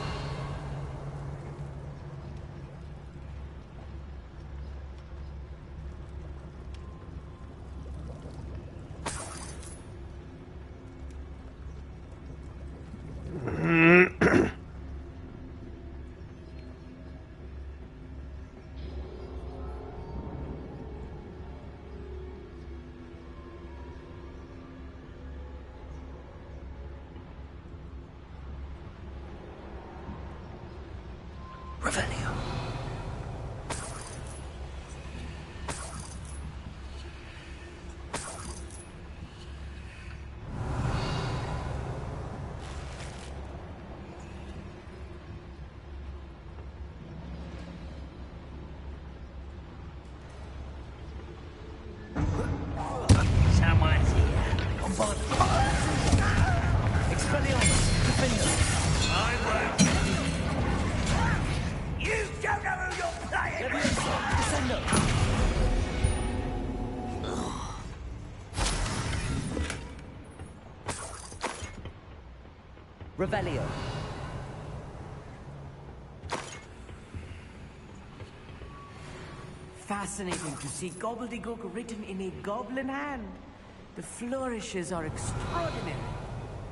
Revelio. Someone's here. On board. Expelliarmus, defender. I won't. You don't know who you're playing with! Descendo. Revelio. Fascinating to see gobbledygook written in a goblin hand. The flourishes are extraordinary.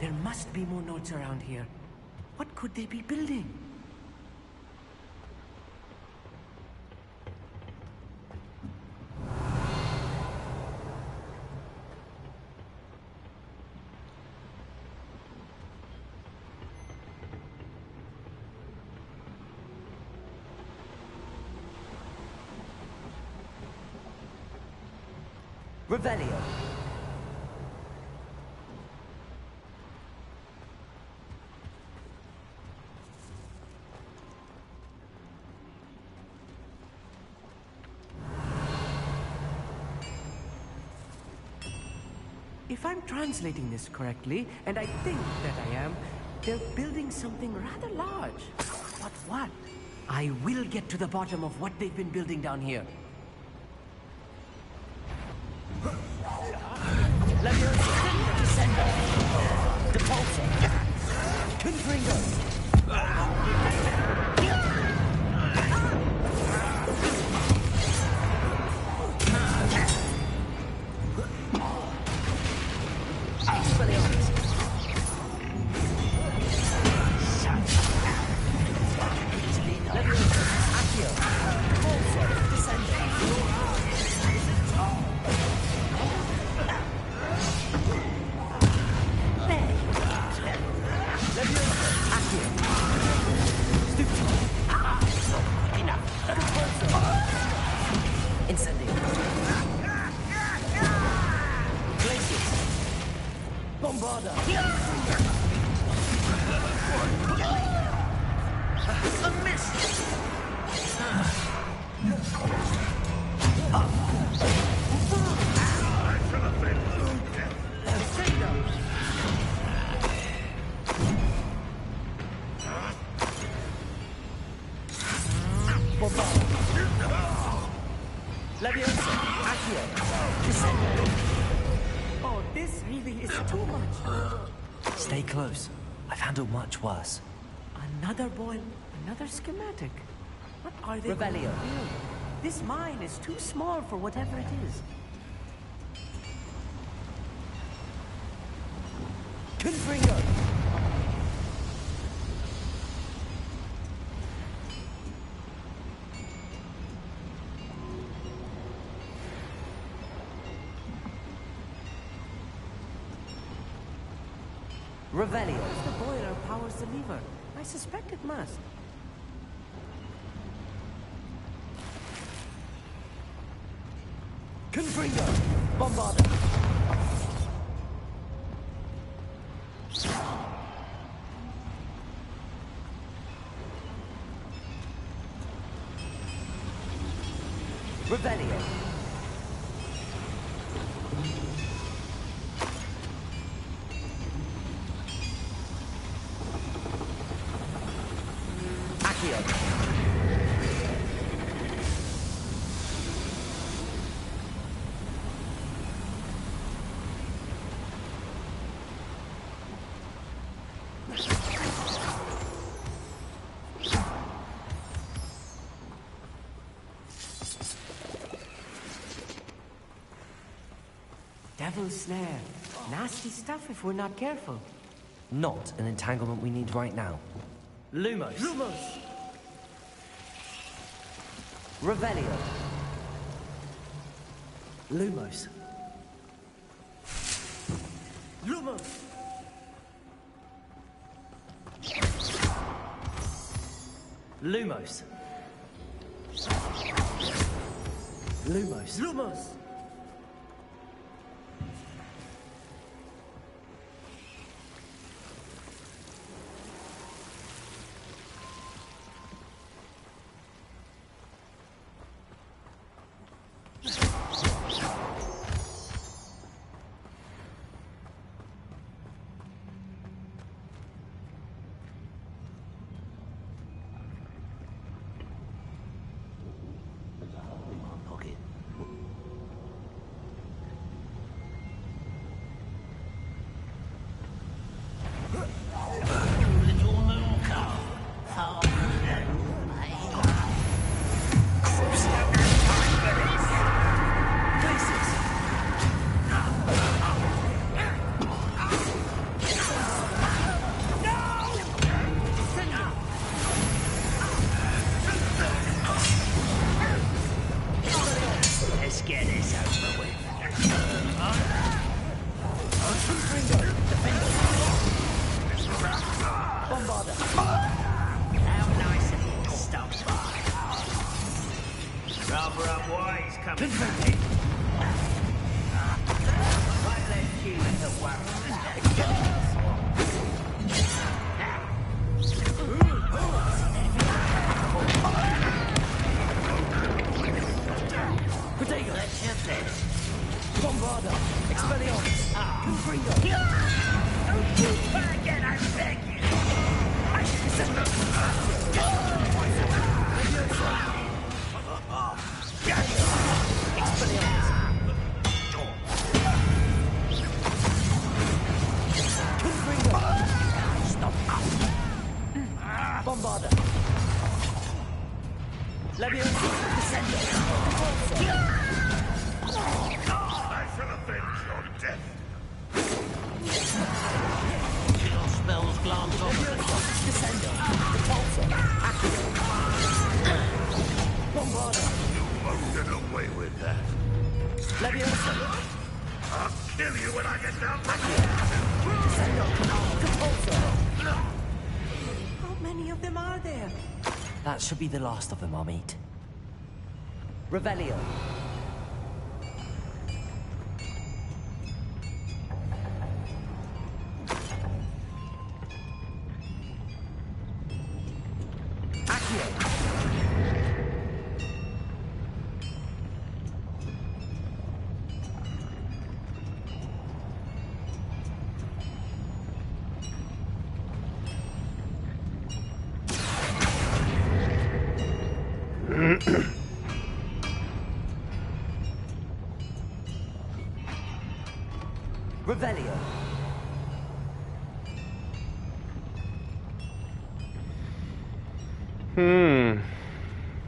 There must be more notes around here. What could they be building? Revelio. If I'm translating this correctly, and I think that I am, they're building something rather large. But what? I will get to the bottom of what they've been building down here. Leviosa! Accio! Descendo! Oh, this really is too much. Stay close. I've handled much worse. Another boil, another schematic. What are they Revelio. going to do? This mine is too small for whatever it is. Confringo! Revelio. If the boiler powers the lever, I suspect it must. Confringo! Bombarda! Revelio! Devil's snare. Nasty stuff if we're not careful. Not an entanglement we need right now. Lumos! Lumos! Revelio! Lumos! Lumos! Lumos! Lumos! Lumos! That should be the last of them I'll meet. Revelio. Revelio.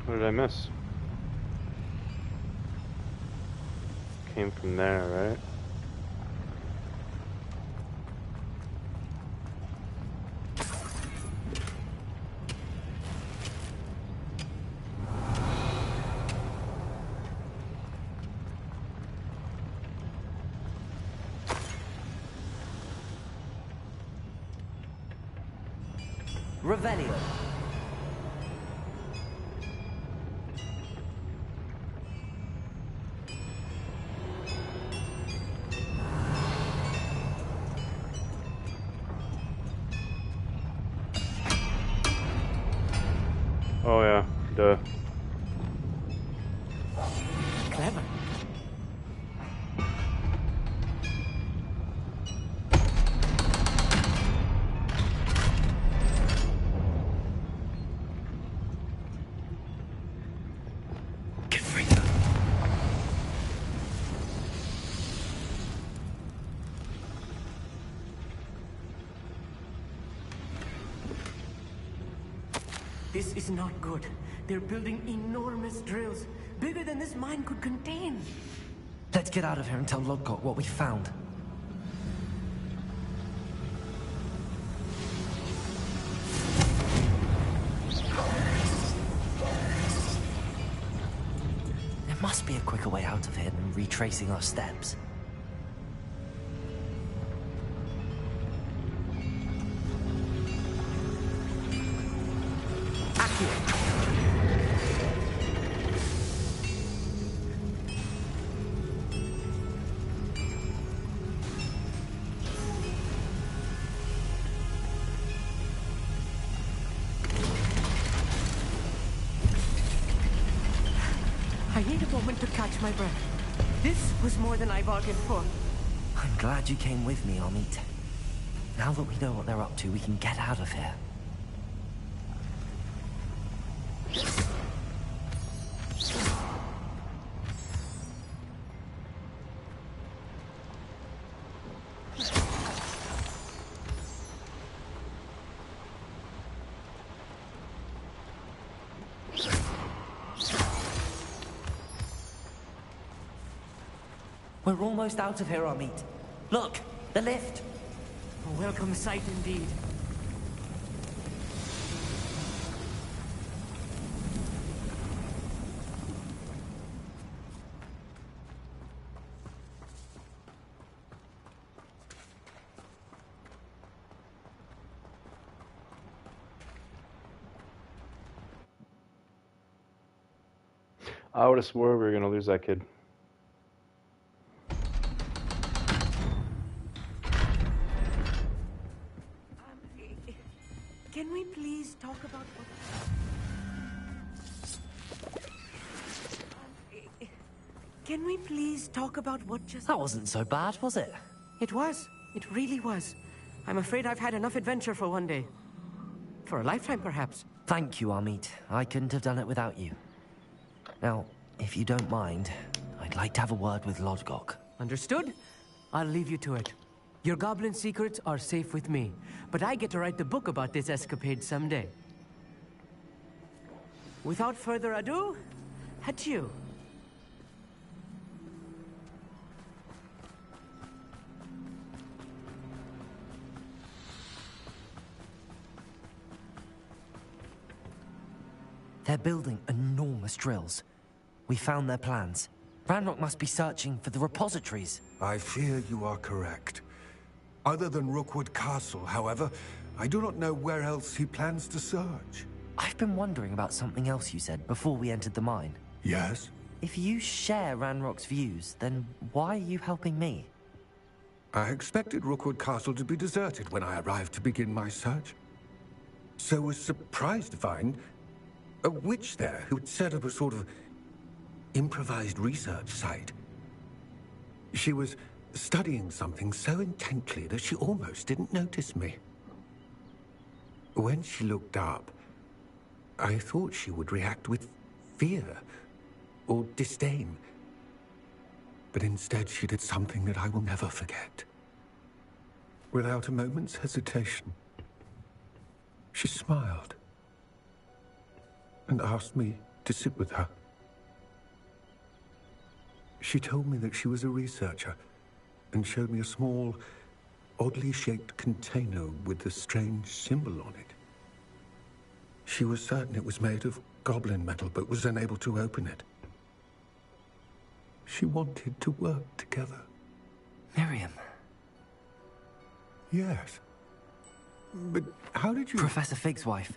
What did I miss? Came from there, right? Revelio. Oh yeah, duh. Clever. This is not good. They're building enormous drills, bigger than this mine could contain. Let's get out of here and tell Lodgok what we found. There must be a quicker way out of here than retracing our steps. I need a moment to catch my breath. This was more than I bargained for. I'm glad you came with me, Amit. Now that we know what they're up to, we can get out of here. We're almost out of here, Amit. Look, the lift. A welcome sight indeed. I would have swore we were gonna lose that kid. Can we please talk about what... Can we please talk about what just... That wasn't so bad, was it? It was. It really was. I'm afraid I've had enough adventure for one day. For a lifetime, perhaps. Thank you, Amit. I couldn't have done it without you. Now, if you don't mind, I'd like to have a word with Lodgok. Understood? I'll leave you to it. Your goblin secrets are safe with me, but I get to write the book about this escapade someday. Without further ado, adieu. They're building enormous drills. We found their plans. Ranrock must be searching for the repositories. I fear you are correct. Other than Rookwood Castle, however, I do not know where else he plans to search. I've been wondering about something else you said before we entered the mine. Yes? If you share Ranrock's views, then why are you helping me? I expected Rookwood Castle to be deserted when I arrived to begin my search. So was surprised to find a witch there who had set up a sort of improvised research site. She was studying something so intently that she almost didn't notice me. When she looked up, I thought she would react with fear or disdain. But instead she did something that I will never forget. Without a moment's hesitation, she smiled and asked me to sit with her. She told me that she was a researcher and showed me a small, oddly shaped container with a strange symbol on it. She was certain it was made of goblin metal, but was unable to open it. She wanted to work together. Miriam. Yes. But how did you... Professor Fig's wife.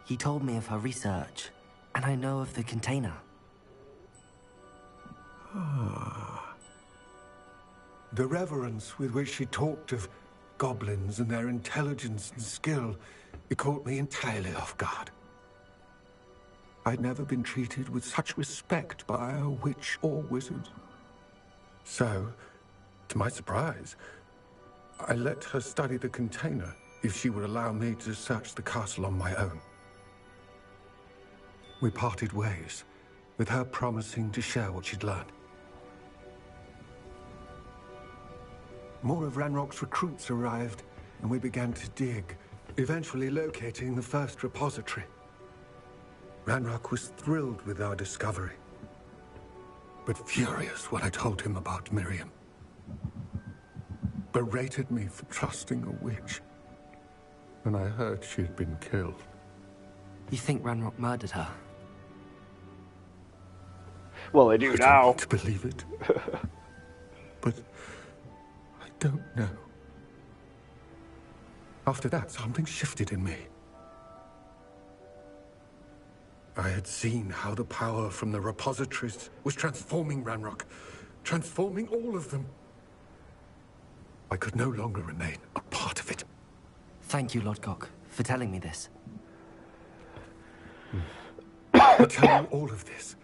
He told me of her research, and I know of the container. Ah. The reverence with which she talked of goblins and their intelligence and skill, it caught me entirely off guard. I'd never been treated with such respect by a witch or wizard. So, to my surprise, I let her study the container if she would allow me to search the castle on my own. We parted ways, with her promising to share what she'd learned. More of Ranrock's recruits arrived, and we began to dig, eventually locating the first repository. Ranrock was thrilled with our discovery, but furious when I told him about Miriam. Berated me for trusting a witch, and I heard she had been killed. You think Ranrock murdered her? Well, I do now. I don't want to believe it, but I don't know. After that, something shifted in me. I had seen how the power from the repositories was transforming Ranrock, transforming all of them. I could no longer remain a part of it. Thank you, Lodgok, for telling me this. I tell you all of this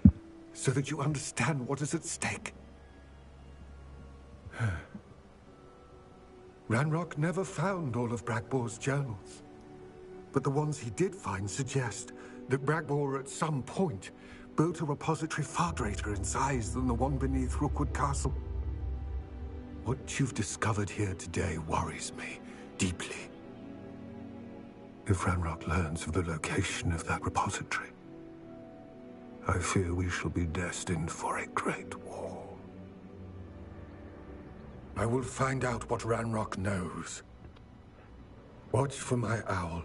so that you understand what is at stake. Ranrock never found all of Bragbor's journals, but the ones he did find suggest that Bragbor at some point built a repository far greater in size than the one beneath Rookwood Castle. What you've discovered here today worries me deeply. If Ranrock learns of the location of that repository, I fear we shall be destined for a great war. I will find out what Ranrock knows. Watch for my owl.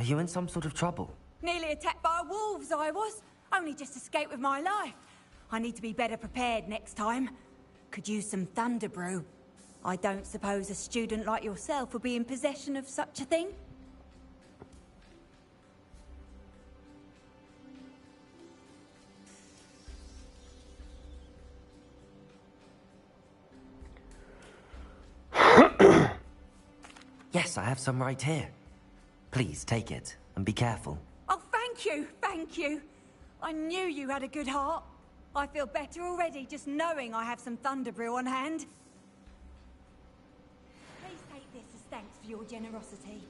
Are you in some sort of trouble? Nearly attacked by wolves, I was. Only just escaped with my life. I need to be better prepared next time. Could use some thunder brew. I don't suppose a student like yourself would be in possession of such a thing? Yes, I have some right here. Please take it, and be careful. Oh, thank you, thank you. I knew you had a good heart. I feel better already just knowing I have some thunder brew on hand. Please take this as thanks for your generosity.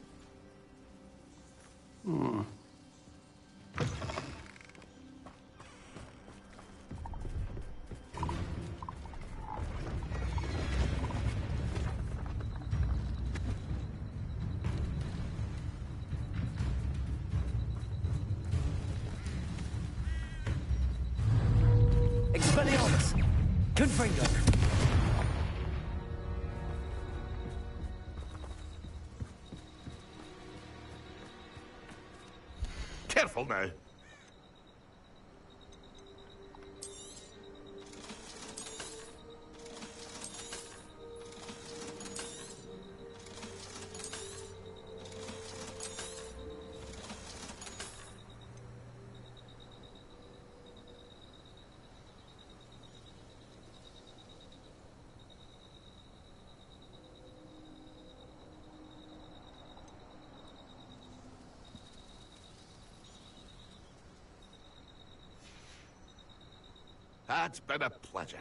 Expelliarmus! Confringo! Careful now. It's been a pleasure.